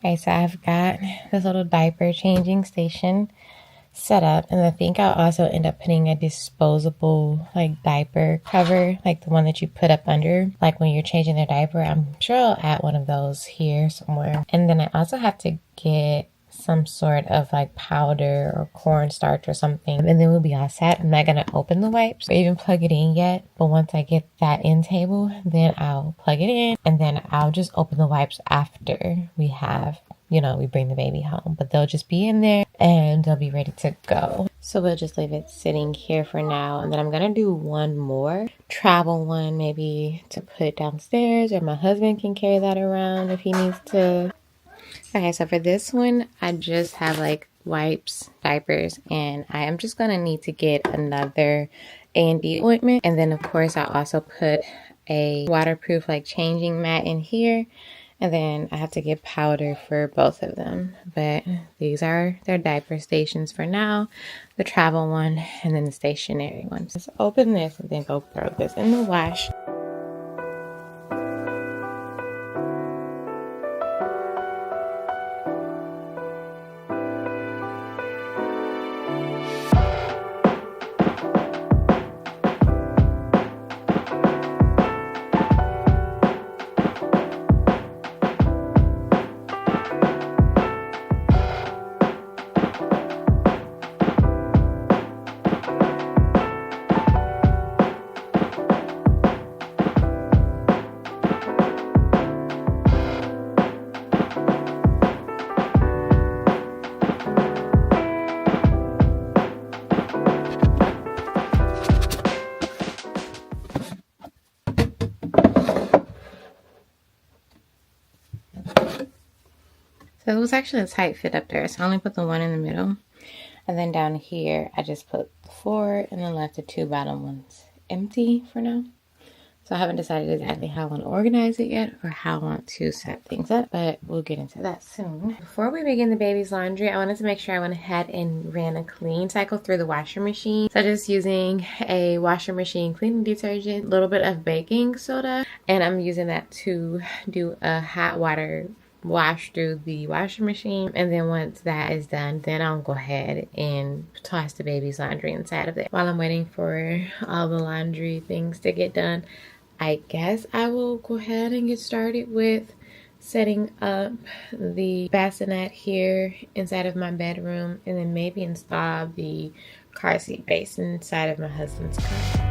Okay, so I've got this little diaper changing station set up, and I think I'll also end up putting a disposable like diaper cover, like the one that you put up under, like when you're changing their diaper. I'm sure I'll add one of those here somewhere. And then I also have to get some sort of like powder or cornstarch or something, and then we'll be all set. I'm not gonna open the wipes or even plug it in yet, but once I get that end table, then I'll plug it in, and then I'll just open the wipes after we have, we bring the baby home. But they'll just be in there and they'll be ready to go. So we'll just leave it sitting here for now, and then I'm gonna do one more travel one, maybe to put downstairs, or my husband can carry that around if he needs to. Okay, so for this one, I just have like wipes, diapers, and I am just gonna need to get another A&D ointment. And then of course I also put a waterproof like changing mat in here. And then I have to get powder for both of them. But these are their diaper stations for now. The travel one and then the stationary one. Just open this and then go throw this in the wash. So it was actually a tight fit up there. So I only put the one in the middle. And then down here, I just put 4 and then left the 2 bottom ones empty for now. So I haven't decided exactly how I want to organize it yet or how I want to set things up, but we'll get into that soon. Before we begin the baby's laundry, I wanted to make sure I went ahead and ran a clean cycle through the washer machine. So just using a washer machine cleaning detergent, a little bit of baking soda, and I'm using that to do a hot water wash through the washing machine. And then once that is done, then I'll go ahead and toss the baby's laundry inside of it. While I'm waiting for all the laundry things to get done, I guess I will go ahead and get started with setting up the bassinet here inside of my bedroom, and then maybe install the car seat base inside of my husband's car.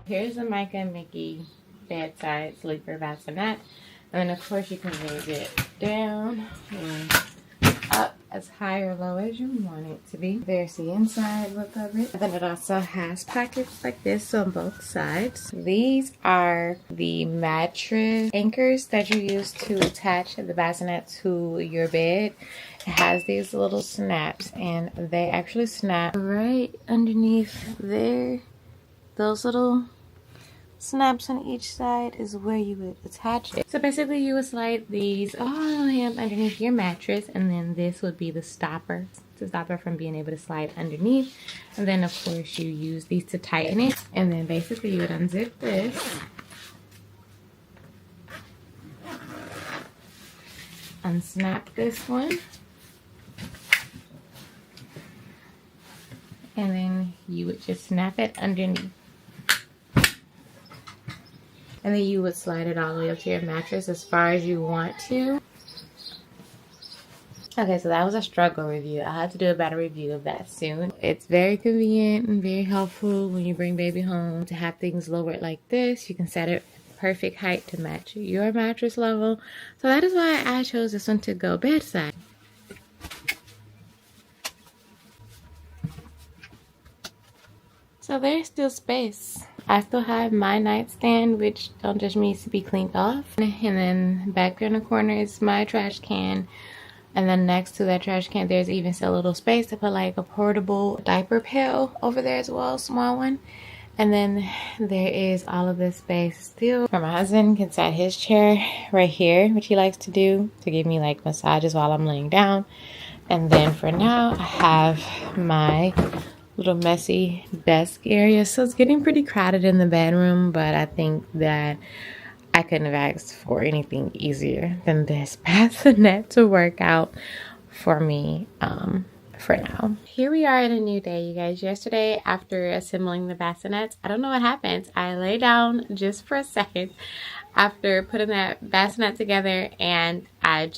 Here's the Micah and Mickey bedside sleeper bassinet. And then of course you can raise it down and up as high or low as you want it to be. There's the inside look of it. And then it also has pockets like this on both sides. These are the mattress anchors that you use to attach the bassinet to your bed. It has these little snaps and they actually snap right underneath there. Those little snaps on each side is where you would attach it. So basically you would slide these all the way up underneath your mattress, and then this would be the stopper to stop it from being able to slide underneath. And then of course you use these to tighten it, and then basically you would unzip this, unsnap this one, and then you would just snap it underneath. And then you would slide it all the way up to your mattress as far as you want to. Okay, so that was a struggle review. I'll have to do a better review of that soon. It's very convenient and very helpful when you bring baby home to have things lowered like this. You can set it perfect height to match your mattress level. So that is why I chose this one to go bedside. So there's still space. I still have my nightstand, which don't judge me, needs to be cleaned off. And then back there in the corner is my trash can. And then next to that trash can, there's even still a little space to put like a portable diaper pail over there as well, small one. And then there is all of this space still where my husband can set his chair right here, which he likes to do to give me like massages while I'm laying down. And then for now, I have my little messy desk area. So it's getting pretty crowded in the bedroom, but I think that I couldn't have asked for anything easier than this bassinet to work out for me for now. Here we are in a new day, you guys. Yesterday, after assembling the bassinets, I don't know what happened. I lay down just for a second after putting that bassinet together, and I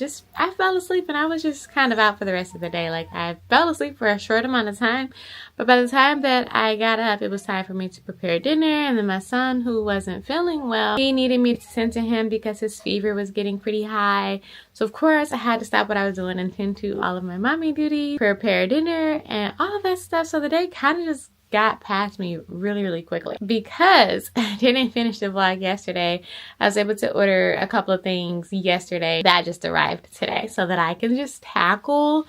fell asleep, and I was just kind of out for the rest of the day. Like, I fell asleep for a short amount of time, but by the time that I got up, it was time for me to prepare dinner. And then my son, who wasn't feeling well, he needed me to send to him because his fever was getting pretty high. So of course I had to stop what I was doing and tend to all of my mommy duty, prepare dinner, and all of that stuff. So the day kind of just got past me really quickly. Because I didn't finish the vlog yesterday, I was able to order a couple of things yesterday that just arrived today so that I can just tackle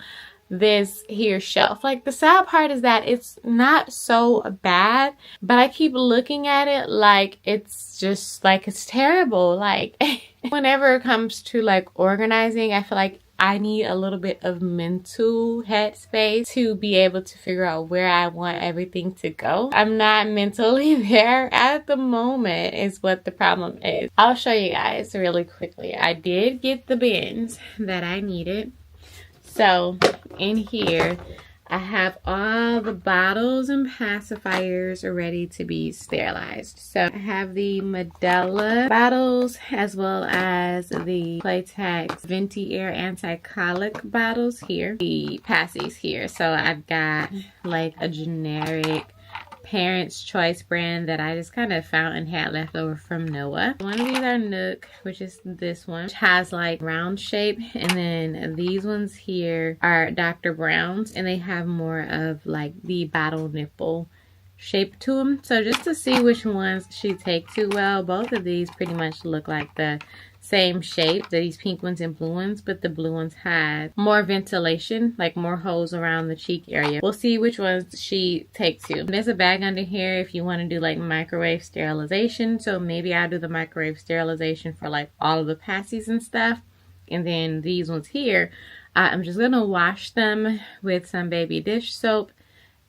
this here shelf. Like, the sad part is that it's not so bad, but I keep looking at it like it's just like it's terrible. Like, whenever it comes to like organizing, I feel like I need a little bit of mental headspace to be able to figure out where I want everything to go. I'm not mentally there at the moment is what the problem is. I'll show you guys really quickly. I did get the bins that I needed. So in here, I have all the bottles and pacifiers ready to be sterilized. So I have the Medela bottles as well as the Playtex Venti Air Anti-Colic bottles here. The passies here. So I've got like a generic Parents' Choice brand that I just kind of found and had left over from Noah. One of these are Nook, which is this one, which has like round shape, and then these ones here are Dr. Brown's, and they have more of like the bottle nipple shape to them. So just to see which ones she take to well, both of these pretty much look like the same shape, these pink ones and blue ones, but the blue ones had more ventilation, like more holes around the cheek area. We'll see which ones she takes to. There's a bag under here if you want to do like microwave sterilization, so maybe I'll do the microwave sterilization for like all of the passies and stuff. And then these ones here, I'm just gonna wash them with some baby dish soap,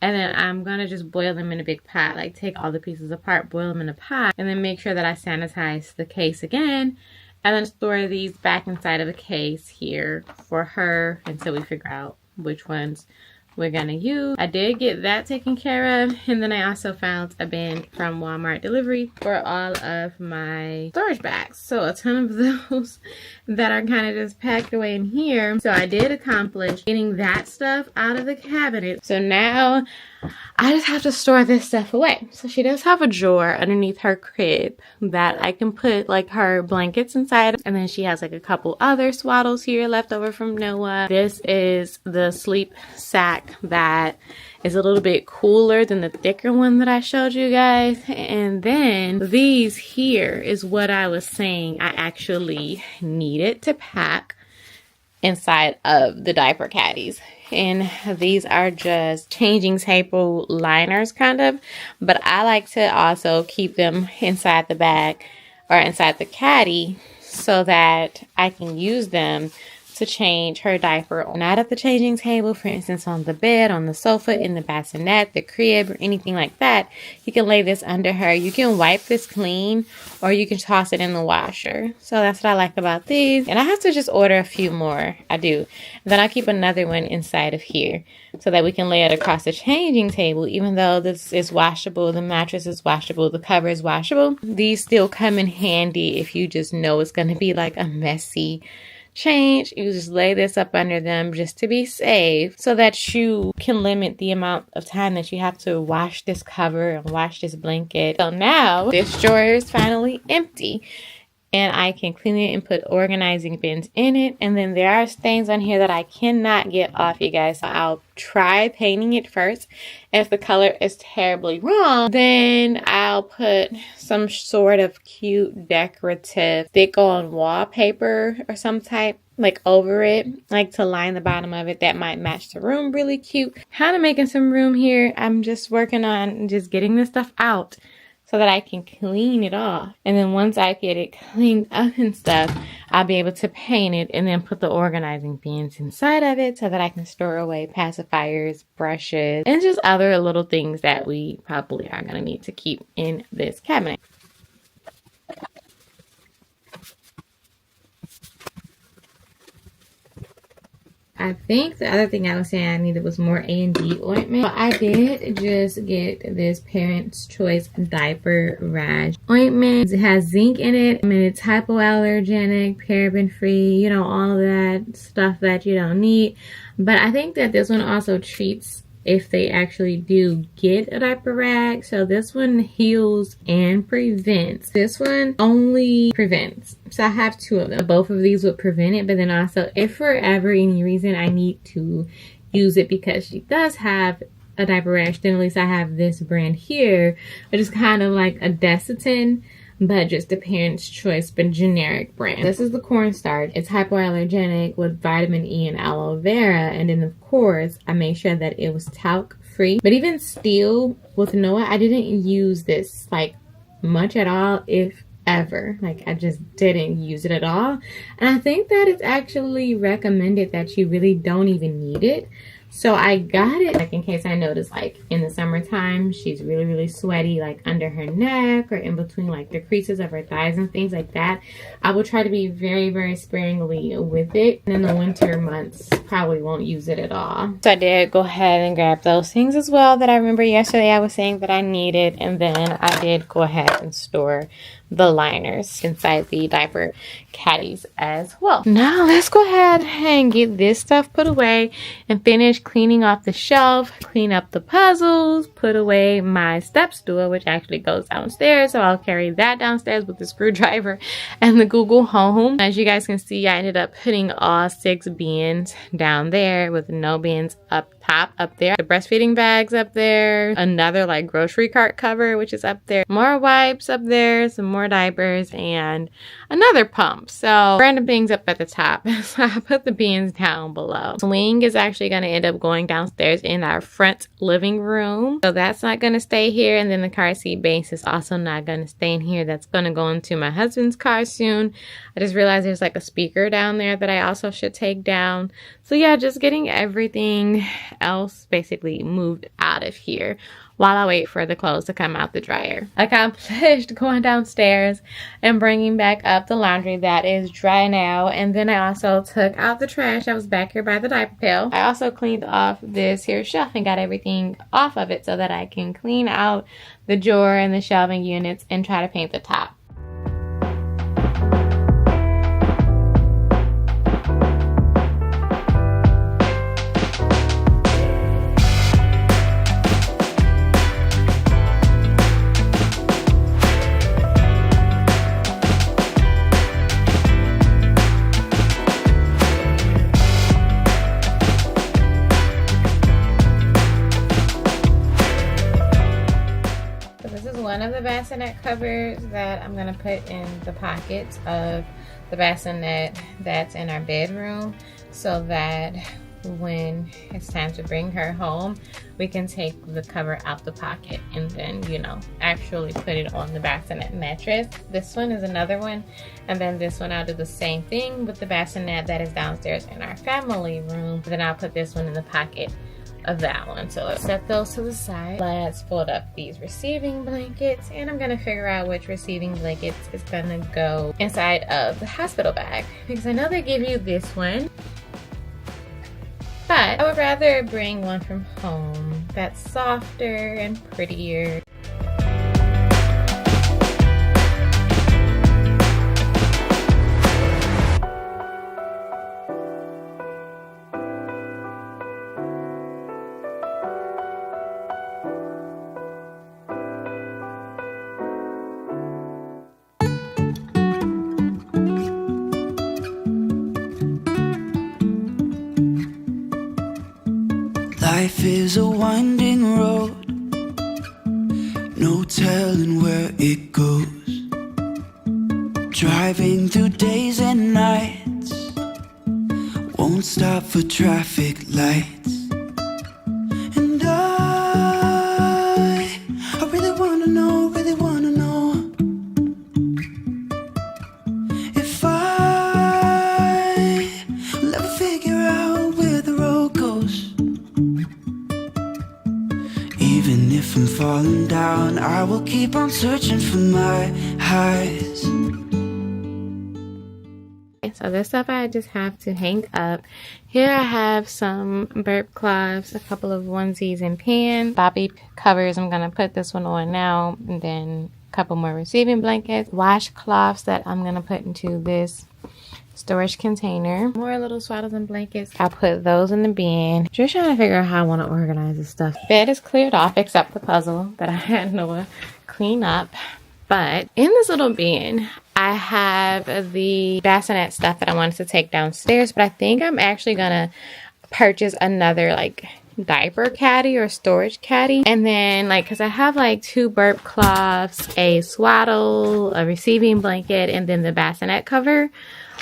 and then I'm gonna just boil them in a big pot. Like, take all the pieces apart, boil them in a pot, and then make sure that I sanitize the case again, and then store these back inside of a case here for her until we figure out which ones we're gonna use. I did get that taken care of, and then I also found a bin from Walmart delivery for all of my storage bags. So a ton of those that are kind of just packed away in here. So I did accomplish getting that stuff out of the cabinet. So now I just have to store this stuff away. So she does have a drawer underneath her crib that I can put like her blankets inside. And then she has like a couple other swaddles here left over from Noah. This is the sleep sack that is a little bit cooler than the thicker one that I showed you guys. And then these here is what I was saying I actually needed to pack inside of the diaper caddies. And these are just changing table liners kind of, but I like to also keep them inside the bag or inside the caddy so that I can use them to change her diaper, not at the changing table, for instance, on the bed, on the sofa, in the bassinet, the crib, or anything like that. You can lay this under her. You can wipe this clean, or you can toss it in the washer. So that's what I like about these. And I have to just order a few more. I do. And then I'll keep another one inside of here so that we can lay it across the changing table. Even though this is washable, the mattress is washable, the cover is washable, these still come in handy if you just know it's going to be like a messy change. You just lay this up under them just to be safe so that you can limit the amount of time that you have to wash this cover and wash this blanket. So now this drawer is finally empty and I can clean it and put organizing bins in it. And then there are stains on here that I cannot get off, you guys. So I'll try painting it first. If the color is terribly wrong, then I'll put some sort of cute decorative stick-on wallpaper or some type like over it, like to line the bottom of it, that might match the room really cute. Kind of making some room here. I'm just working on just getting this stuff out so that I can clean it off. And then once I get it cleaned up and stuff, I'll be able to paint it and then put the organizing bins inside of it so that I can store away pacifiers, brushes, and just other little things that we probably are going to need to keep in this cabinet. I think the other thing I was saying I needed was more A&D ointment. But I did just get this Parents' Choice diaper rash ointment. It has zinc in it. I mean, it's hypoallergenic, paraben free, you know, all of that stuff that you don't need. But I think that this one also treats if they actually do get a diaper rag. So this one heals and prevents. This one only prevents. So I have two of them. Both of these would prevent it, but then also if for ever any reason I need to use it because she does have a diaper rash, then at least I have this brand here, which is kind of like a Desitin, but just the Parents' Choice, but generic brand. This is the cornstarch. It's hypoallergenic with vitamin E and aloe vera. And then of course, I made sure that it was talc free. But even still, with Noah, I didn't use this like much at all, if ever. Like I just didn't use it at all. And I think that it's actually recommended that you really don't even need it. So I got it like in case I notice like in the summertime she's really sweaty, like under her neck or in between like the creases of her thighs and things like that. I will try to be very sparingly with it. And in the winter months probably won't use it at all. So I did go ahead and grab those things as well that I remember yesterday I was saying that I needed. And then I did go ahead and store the liners inside the diaper caddies as well. Now let's go ahead and get this stuff put away and finish cleaning off the shelf, clean up the puzzles, put away my step stool, which actually goes downstairs, so I'll carry that downstairs with the screwdriver and the Google Home. As you guys can see, I ended up putting all 6 bins down there with no bins up top up there. The breastfeeding bags up there, another like grocery cart cover which is up there, more wipes up there, some more diapers, and another pump. So random things up at the top. So I put the bins down below. Swing is actually going to end up going downstairs in our front living room, so that's not going to stay here. And then the car seat base is also not going to stay in here. That's going to go into my husband's car soon. I just realized there's like a speaker down there that I also should take down. So yeah, just getting everything else basically moved out of here while I wait for the clothes to come out the dryer. Accomplished going downstairs and bringing back up the laundry that is dry now. And then I also took out the trash that was back here by the diaper pail. I also cleaned off this here shelf and got everything off of it so that I can clean out the drawer and the shelving units and try to paint the top. One of the bassinet covers that I'm going to put in the pockets of the bassinet that's in our bedroom, so that when it's time to bring her home, we can take the cover out the pocket and then, you know, actually put it on the bassinet mattress. This one is another one, and then this one I'll do the same thing with the bassinet that is downstairs in our family room. Then I'll put this one in the pocket of that one. So let's set those to the side. Let's fold up these receiving blankets, and I'm gonna figure out which receiving blankets is gonna go inside of the hospital bag, because I know they give you this one, but I would rather bring one from home that's softer and prettier. Life is a winding road, no telling where it goes. Driving through days and nights, won't stop for traffic lights. And I really wanna know, if I will ever figure out where the road goes. Even if I'm falling down, I will keep on searching for my highs. So this stuff I just have to hang up. Here I have some burp cloths, a couple of onesies and pants, Bobby covers. I'm gonna put this one on now, and then a couple more receiving blankets, washcloths that I'm gonna put into this storage container, more little swaddles and blankets. I'll put those in the bin. Just trying to figure out how I want to organize this stuff. Bed is cleared off except the puzzle that I had Noah clean up. But in this little bin, I have the bassinet stuff that I wanted to take downstairs, but I think I'm actually gonna purchase another like diaper caddy or storage caddy, and then like because I have like 2 burp cloths, a swaddle, a receiving blanket, and then the bassinet cover.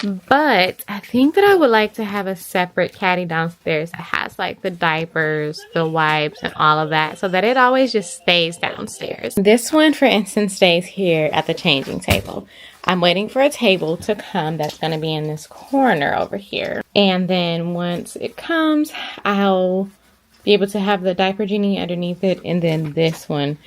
But I think that I would like to have a separate caddy downstairs that has like the diapers, the wipes, and all of that, so that it always just stays downstairs. This one, for instance, stays here at the changing table. I'm waiting for a table to come that's going to be in this corner over here. And then once it comes, I'll be able to have the diaper genie underneath it, and then this one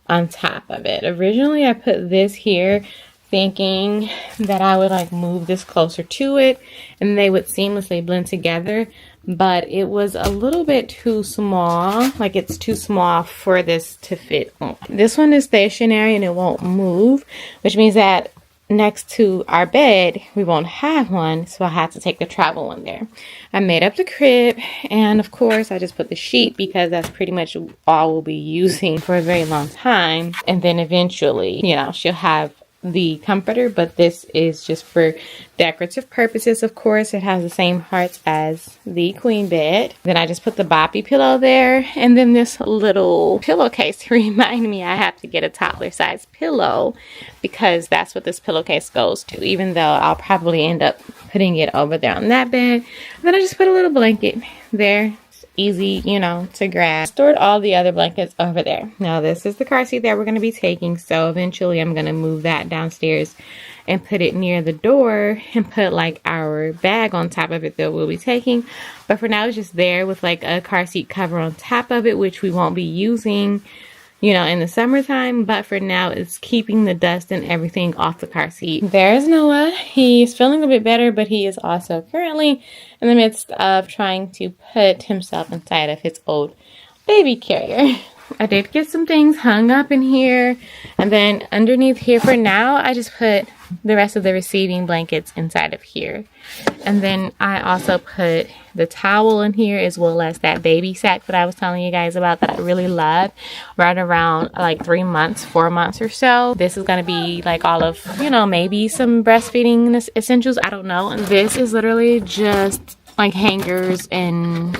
on top of it. Originally, I put this here thinking that I would like move this closer to it and they would seamlessly blend together, but it was a little bit too small. Like it's too small for this to fit on. This one is stationary and it won't move, which means that next to our bed we won't have one, so I had to take the travel one there. I made up the crib, and of course I just put the sheet because that's pretty much all we'll be using for a very long time, and then eventually, you know, she'll have the comforter, but this is just for decorative purposes. Of course, it has the same hearts as the queen bed. Then I just put the boppy pillow there, and then this little pillowcase to remind me I have to get a toddler size pillow because that's what this pillowcase goes to, even though I'll probably end up putting it over there on that bed. And then I just put a little blanket there. Easy, you know, to grab. Stored all the other blankets over there. Now this is the car seat that we're going to be taking, so eventually I'm going to move that downstairs and put it near the door and put like our bag on top of it that we'll be taking. But for now it's just there with like a car seat cover on top of it, which we won't be using, you know, in the summertime. But for now it's keeping the dust and everything off the car seat. There's Noah. He's feeling a bit better, but he is also currently in the midst of trying to put himself inside of his old baby carrier. I did get some things hung up in here, and then underneath here for now I just put the rest of the receiving blankets inside of here. And then I also put the towel in here, as well as that baby sack that I was telling you guys about that I really love, right around like 3 months, 4 months or so. This is going to be like all of, you know, maybe some breastfeeding essentials, I don't know. And this is literally just like hangers and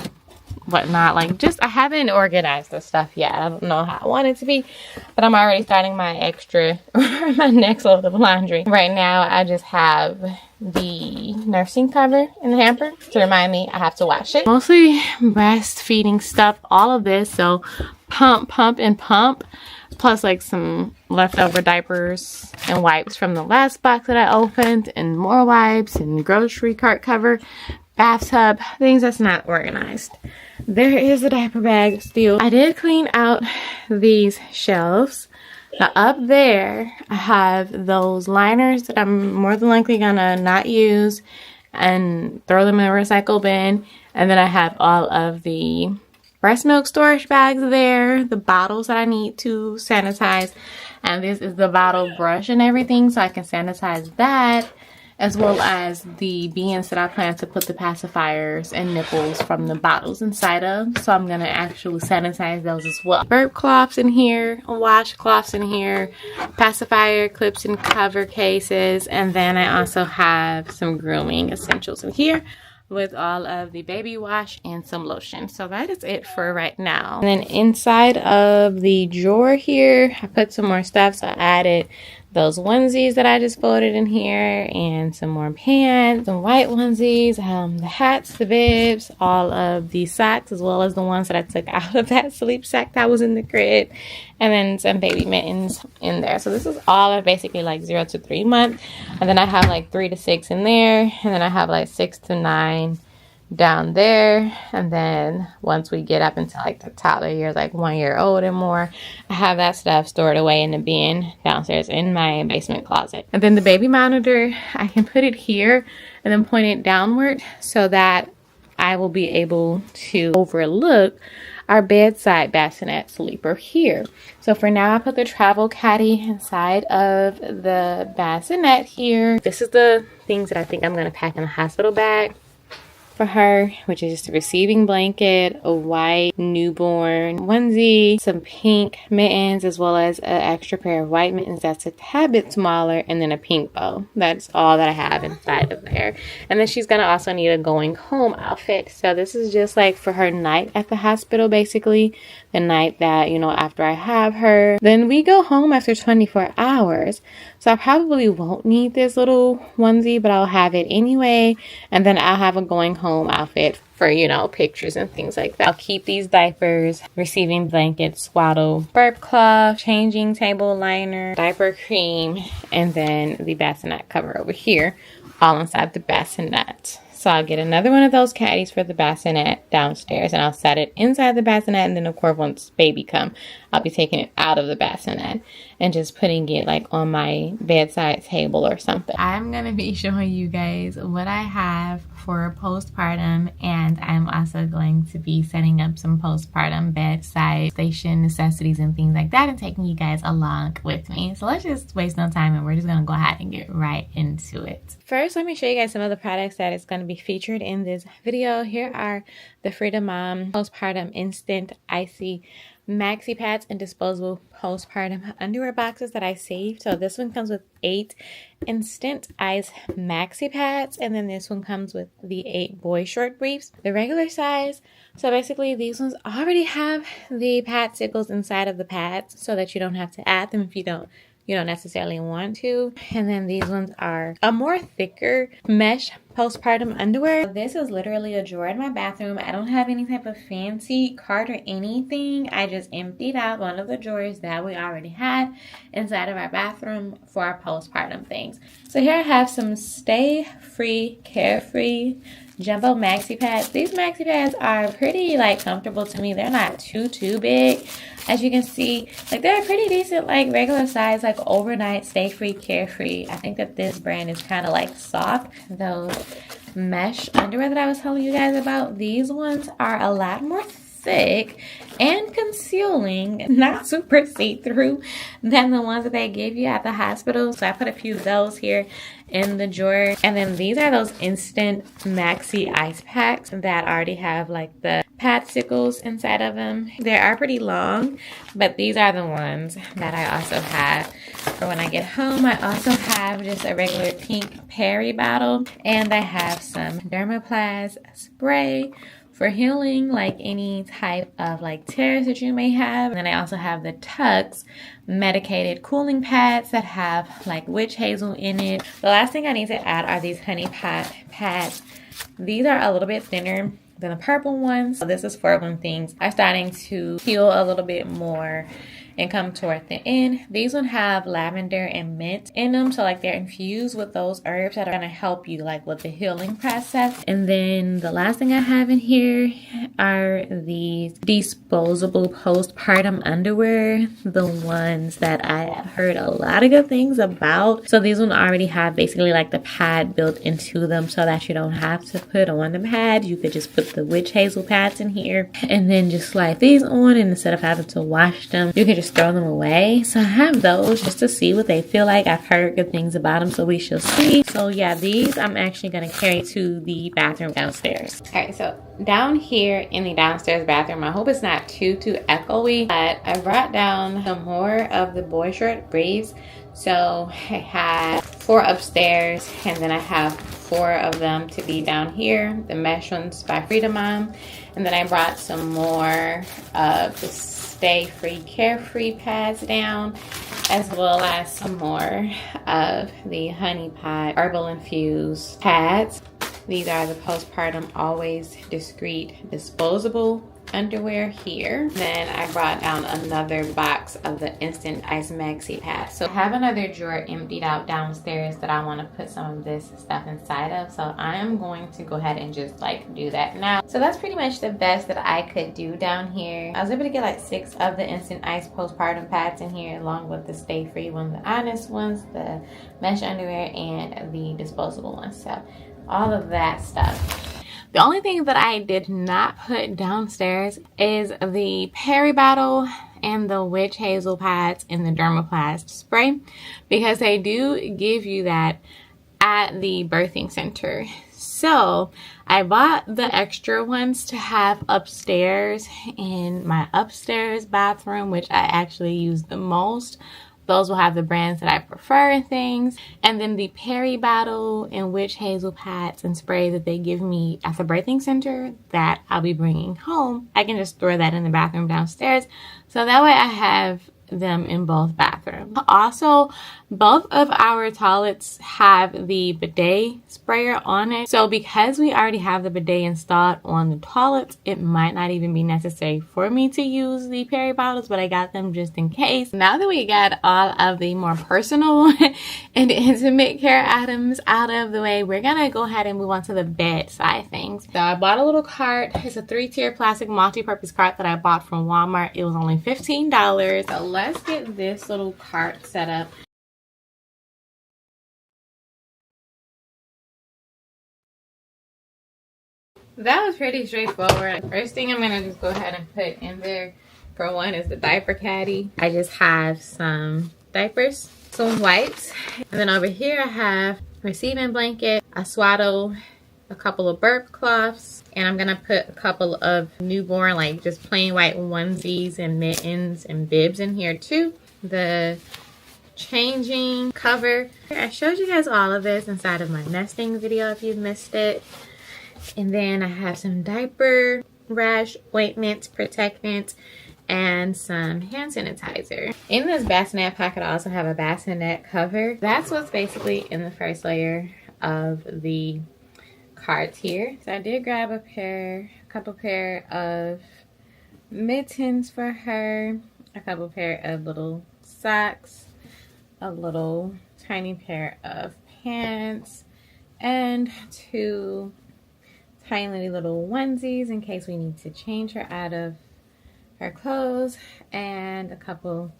whatnot. Like, just I haven't organized the stuff yet. I don't know how I want it to be, but I'm already starting my my next load of laundry. Right now I just have the nursing cover in the hamper to remind me I have to wash it. Mostly breastfeeding stuff, all of this. So pump and pump, plus like some leftover diapers and wipes from the last box that I opened, and more wipes and grocery cart cover, bathtub, things that's not organized. There is a diaper bag still. I did clean out these shelves. Now up there I have those liners that I'm more than likely gonna not use and throw them in a recycle bin. And then I have all of the breast milk storage bags there, the bottles that I need to sanitize, and this is the bottle brush and everything, so I can sanitize that, as well as the bins that I plan to put the pacifiers and nipples from the bottles inside of. So I'm going to actually sanitize those as well. Burp cloths in here, washcloths in here, pacifier clips and cover cases, and then I also have some grooming essentials in here with all of the baby wash and some lotion. So that is it for right now. And then inside of the drawer here, I put some more stuff. So I added those onesies that I just folded in here, and some more pants, some white onesies, the hats, the bibs, all of the socks, as well as the ones that I took out of that sleep sack that was in the crib, and then some baby mittens in there. So this is all of basically like 0 to 3 months, and then I have like 3 to 6 in there, and then I have like 6 to 9 down there. And then once we get up into like the toddler years, like 1 year old and more, I have that stuff stored away in the bin downstairs in my basement closet. And then the baby monitor, I can put it here and then point it downward so that I will be able to overlook our bedside bassinet sleeper here. So for now, I put the travel caddy inside of the bassinet here. This is the things that I think I'm going to pack in the hospital bag for her, which is just a receiving blanket, a white newborn onesie, some pink mittens, as well as an extra pair of white mittens that's a tad bit smaller, and then a pink bow. That's all that I have inside of there. And then she's gonna also need a going home outfit. So this is just like for her night at the hospital, basically. The night that, you know, after I have her. Then we go home after 24 hours. So I probably won't need this little onesie, but I'll have it anyway. And then I'll have a going home outfit for, you know, pictures and things like that. I'll keep these diapers, receiving blankets, swaddle, burp cloth, changing table liner, diaper cream, and then the bassinet cover over here, all inside the bassinet. So I'll get another one of those caddies for the bassinet downstairs, and I'll set it inside the bassinet. And then of course, once baby come, I'll be taking it out of the bassinet and just putting it like on my bedside table or something. I'm gonna be showing you guys what I have for postpartum, and I'm also going to be setting up some postpartum bedside station necessities and things like that, and taking you guys along with me. So let's just waste no time, and we're just gonna go ahead and get right into it. First, let me show you guys some of the products that is going to be featured in this video. Here are the Freedom Mom Postpartum Instant Icy Maxi Pads and disposable postpartum underwear boxes that I saved. So this one comes with 8 Instant Ice Maxi Pads, and then this one comes with the 8 boy short briefs, the regular size. So basically these ones already have the pad sickles inside of the pads so that you don't have to add them if you don't necessarily want to. And then these ones are a more thicker mesh postpartum underwear. This is literally a drawer in my bathroom. I don't have any type of fancy cart or anything. I just emptied out one of the drawers that we already had inside of our bathroom for our postpartum things. So here I have some Stay Free Carefree Jumbo Maxi Pads. These maxi pads are pretty comfortable to me. They're not too big. As you can see, they're pretty decent, regular size, overnight, stay free, carefree. I think that this brand is kind of soft. Those mesh underwear that I was telling you guys about, these ones are a lot more thick and concealing, not super see-through, than the ones that they give you at the hospital. So I put a few of those here in the drawer. And then these are those instant maxi ice packs that already have the padsicles inside of them. They are pretty long, but these are the ones that I also have for when I get home. I also have just a regular pink Perry bottle, and I have some Dermaplast spray for healing any type of tears that you may have. And then I also have the Tux medicated cooling pads that have witch hazel in it. The last thing I need to add are these honey pot pads. These are a little bit thinner than the purple ones. So this is for when things are starting to heal a little bit more and come toward the end. These ones have lavender and mint in them, so they're infused with those herbs that are gonna help you with the healing process. And then the last thing I have in here are these disposable postpartum underwear, the ones that I have heard a lot of good things about. So these ones already have basically the pad built into them, so that you don't have to put on the pad. You could just put the witch hazel pads in here and then just slide these on, and instead of having to wash them, you can just throw them away. So I have those just to see what they feel like. I've heard good things about them, so we shall see. So yeah, these I'm actually going to carry to the bathroom downstairs. Okay, so down here in the downstairs bathroom, I hope it's not too echoey, but I brought down some more of the boy short briefs. So I have 4 upstairs, and then I have 4 of them to be down here, the mesh ones by Freedom Mom. And then I brought some more of the Stay Free Carefree pads down, as well as some more of the Honey Pot herbal infused pads. These are the postpartum always discreet disposable underwear here. Then I brought down another box of the Instant Ice Maxi Pads. So I have another drawer emptied out downstairs that I want to put some of this stuff inside of. So I am going to go ahead and just like do that now. So that's pretty much the best that I could do down here. I was able to get like 6 of the Instant Ice postpartum pads in here, along with the Stay Free ones, the Honest ones, the mesh underwear, and the disposable ones. So all of that stuff. The only thing that I did not put downstairs is the Perry bottle and the witch hazel pads and the dermoplast spray, because they do give you that at the birthing center. So I bought the extra ones to have upstairs in my upstairs bathroom, which I actually use the most. Those will have the brands that I prefer and things. And then the Perry bottle and witch hazel pads and spray that they give me at the birthing center that I'll be bringing home, I can just throw that in the bathroom downstairs. So that way I have them in both bathrooms. Also, both of our toilets have the bidet sprayer on it. So because we already have the bidet installed on the toilets, it might not even be necessary for me to use the Perry bottles, but I got them just in case. Now that we got all of the more personal and intimate care items out of the way, we're gonna go ahead and move on to the bed side things. So I bought a little cart. It's a 3-tier plastic multi-purpose cart that I bought from Walmart. It was only $15. So let's get this little cart set up. That was pretty straightforward. First thing I'm gonna just go ahead and put in there for one is the diaper caddy. I just have some diapers, some wipes, and then over here I have receiving blanket, a swaddle, a couple of burp cloths, and I'm gonna put a couple of newborn, like just plain white onesies and mittens and bibs in here too. The changing cover. I showed you guys all of this inside of my nesting video if you missed it. And then I have some diaper rash ointments, protectant, and some hand sanitizer. In this bassinet packet, I also have a bassinet cover. That's what's basically in the first layer of the cards here. So I did grab a couple pair of mittens for her, a couple pair of little socks, a little tiny pair of pants, and 2 tiny little onesies in case we need to change her out of her clothes, and a couple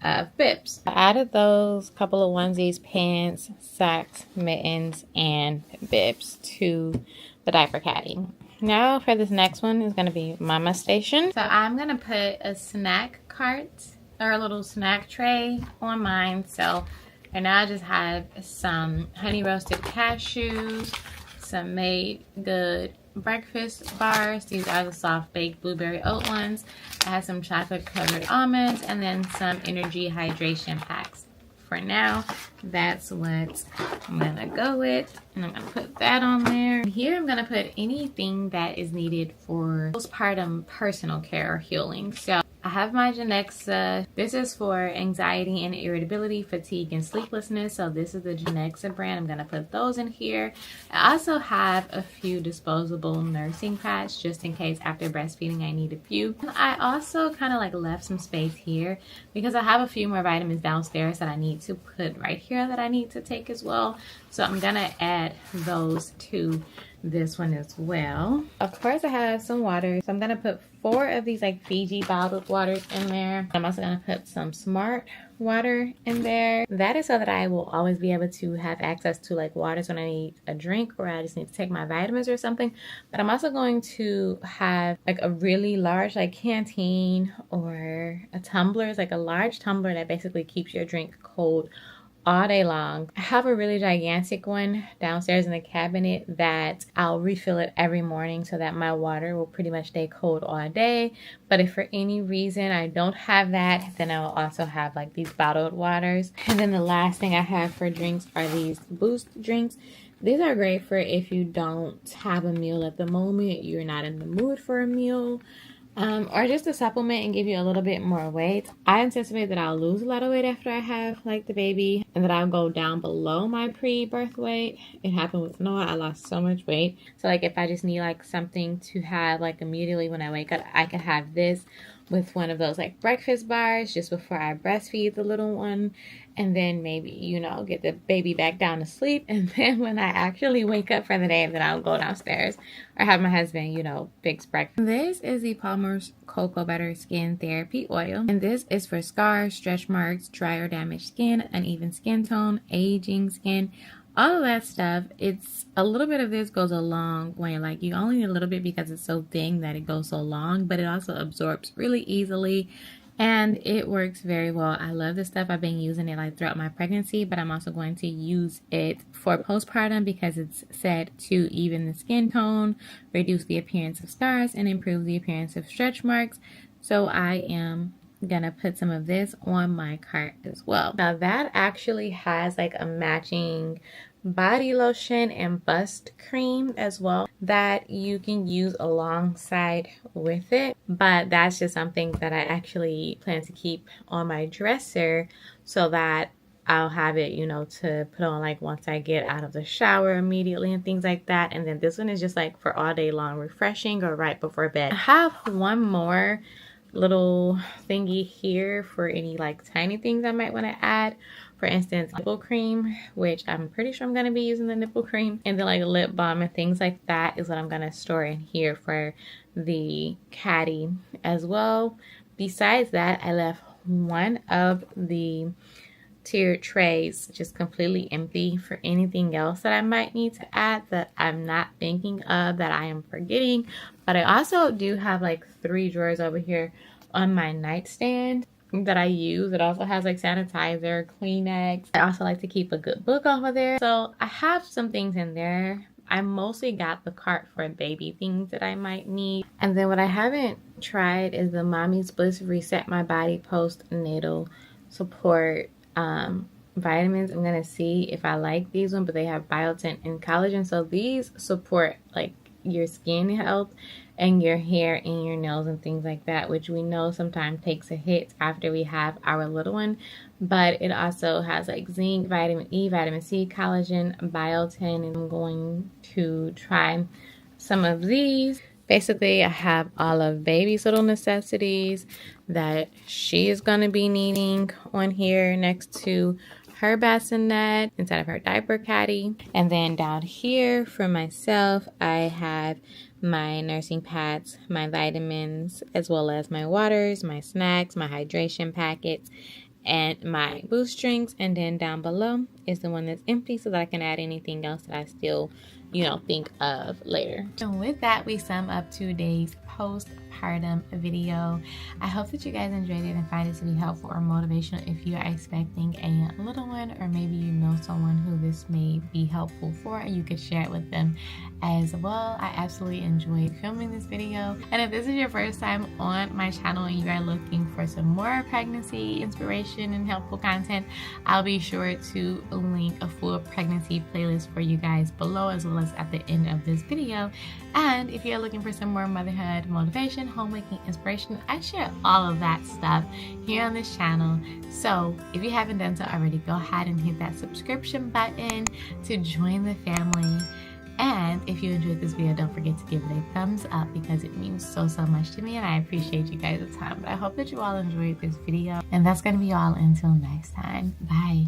of bibs. I added those couple of onesies, pants, socks, mittens, and bibs to the diaper caddy. Now for this next one is going to be Mama Station. So I'm going to put a snack cart or a little snack tray on mine. So and now I just have some honey roasted cashews, some Made Good breakfast bars. These are the soft baked blueberry oat ones. I have some chocolate covered almonds, and then some energy hydration packs. For now, that's what I'm gonna go with, and I'm gonna put that on there. Here I'm gonna put anything that is needed for postpartum personal care or healing. So I have my Genexa. This is for anxiety and irritability, fatigue, and sleeplessness. So this is the Genexa brand. I'm gonna put those in here. I also have a few disposable nursing pads just in case after breastfeeding I need a few. I also kind of like left some space here because I have a few more vitamins downstairs that I need to put right here that I need to take as well. So I'm gonna add those to this one as well. Of course I have some water, so I'm gonna put 4 of these like Fiji bottled waters in there. I'm also gonna put some Smart water in there. That is so that I will always be able to have access to like waters when I need a drink or I just need to take my vitamins or something. But I'm also going to have like a really large like canteen or a tumbler. It's like a large tumbler that basically keeps your drink cold all day long. I have a really gigantic one downstairs in the cabinet that I'll refill it every morning so that my water will pretty much stay cold all day. But if for any reason I don't have that, then I will also have like these bottled waters. And then the last thing I have for drinks are these Boost drinks. These are great for if you don't have a meal at the moment, you're not in the mood for a meal. or just to supplement and give you a little bit more weight. I anticipate that I'll lose a lot of weight after I have like the baby, and that I'll go down below my pre-birth weight. It happened with Noah. I lost so much weight. So like if I just need like something to have like immediately when I wake up, I could have this with one of those like breakfast bars just before I breastfeed the little one, and then maybe, you know, get the baby back down to sleep, and then when I actually wake up for the day, then I'll go downstairs or have my husband, you know, fix breakfast. This is the Palmer's Cocoa Butter Skin Therapy Oil, and this is for scars, stretch marks, dry or damaged skin, uneven skin tone, aging skin, all of that stuff. It's a little bit of this goes a long way. Like you only need a little bit because it's so thin that it goes so long, but it also absorbs really easily and it works very well. I love this stuff. I've been using it like throughout my pregnancy, but I'm also going to use it for postpartum because it's said to even the skin tone, reduce the appearance of scars, and improve the appearance of stretch marks. So I am gonna put some of this on my cart as well. Now that actually has like a matching body lotion and bust cream as well that you can use alongside with it, but that's just something that I actually plan to keep on my dresser so that I'll have it, you know, to put on like once I get out of the shower immediately and things like that. And then this one is just like for all day long, refreshing or right before bed. I have one more little thingy here for any like tiny things I might want to add. For instance, nipple cream, which I'm pretty sure I'm going to be using the nipple cream, and then like lip balm and things like that is what I'm going to store in here for the caddy as well. Besides that, I left one of the tiered trays just completely empty for anything else that I might need to add that I'm not thinking of, that I am forgetting. But I also do have like 3 drawers over here on my nightstand that I use. It also has like sanitizer, Kleenex. I also like to keep a good book over there. So I have some things in there. I mostly got the cart for baby things that I might need. And then what I haven't tried is the Mommy's Bliss Reset My Body Postnatal Support vitamins. I'm gonna see if I like these ones, but they have biotin and collagen. So these support like your skin health and your hair and your nails and things like that, which we know sometimes takes a hit after we have our little one. But it also has like zinc, vitamin E, vitamin C, collagen, biotin, and I'm going to try some of these. Basically, I have all of baby's little necessities that she is going to be needing on here next to her bassinet inside of her diaper caddy. And then down here for myself, I have my nursing pads, my vitamins, as well as my waters, my snacks, my hydration packets, and my boost drinks. And then down below is the one that's empty so that I can add anything else that I still, you know, think of later. And with that, we sum up today's postpartum video. I hope that you guys enjoyed it and find it to be helpful or motivational if you are expecting a little one, or maybe you know someone who this may be helpful for and you could share it with them as well. I absolutely enjoyed filming this video. And if this is your first time on my channel and you are looking for some more pregnancy inspiration and helpful content, I'll be sure to link a full pregnancy playlist for you guys below, as well as at the end of this video. And if you're looking for some more motherhood motivation, homemaking inspiration, I share all of that stuff here on this channel. So if you haven't done so already, go ahead and hit that subscription button to join the family. And if you enjoyed this video, don't forget to give it a thumbs up because it means so much to me and I appreciate you guys' time. But I hope that you all enjoyed this video, and that's going to be all until next time. Bye.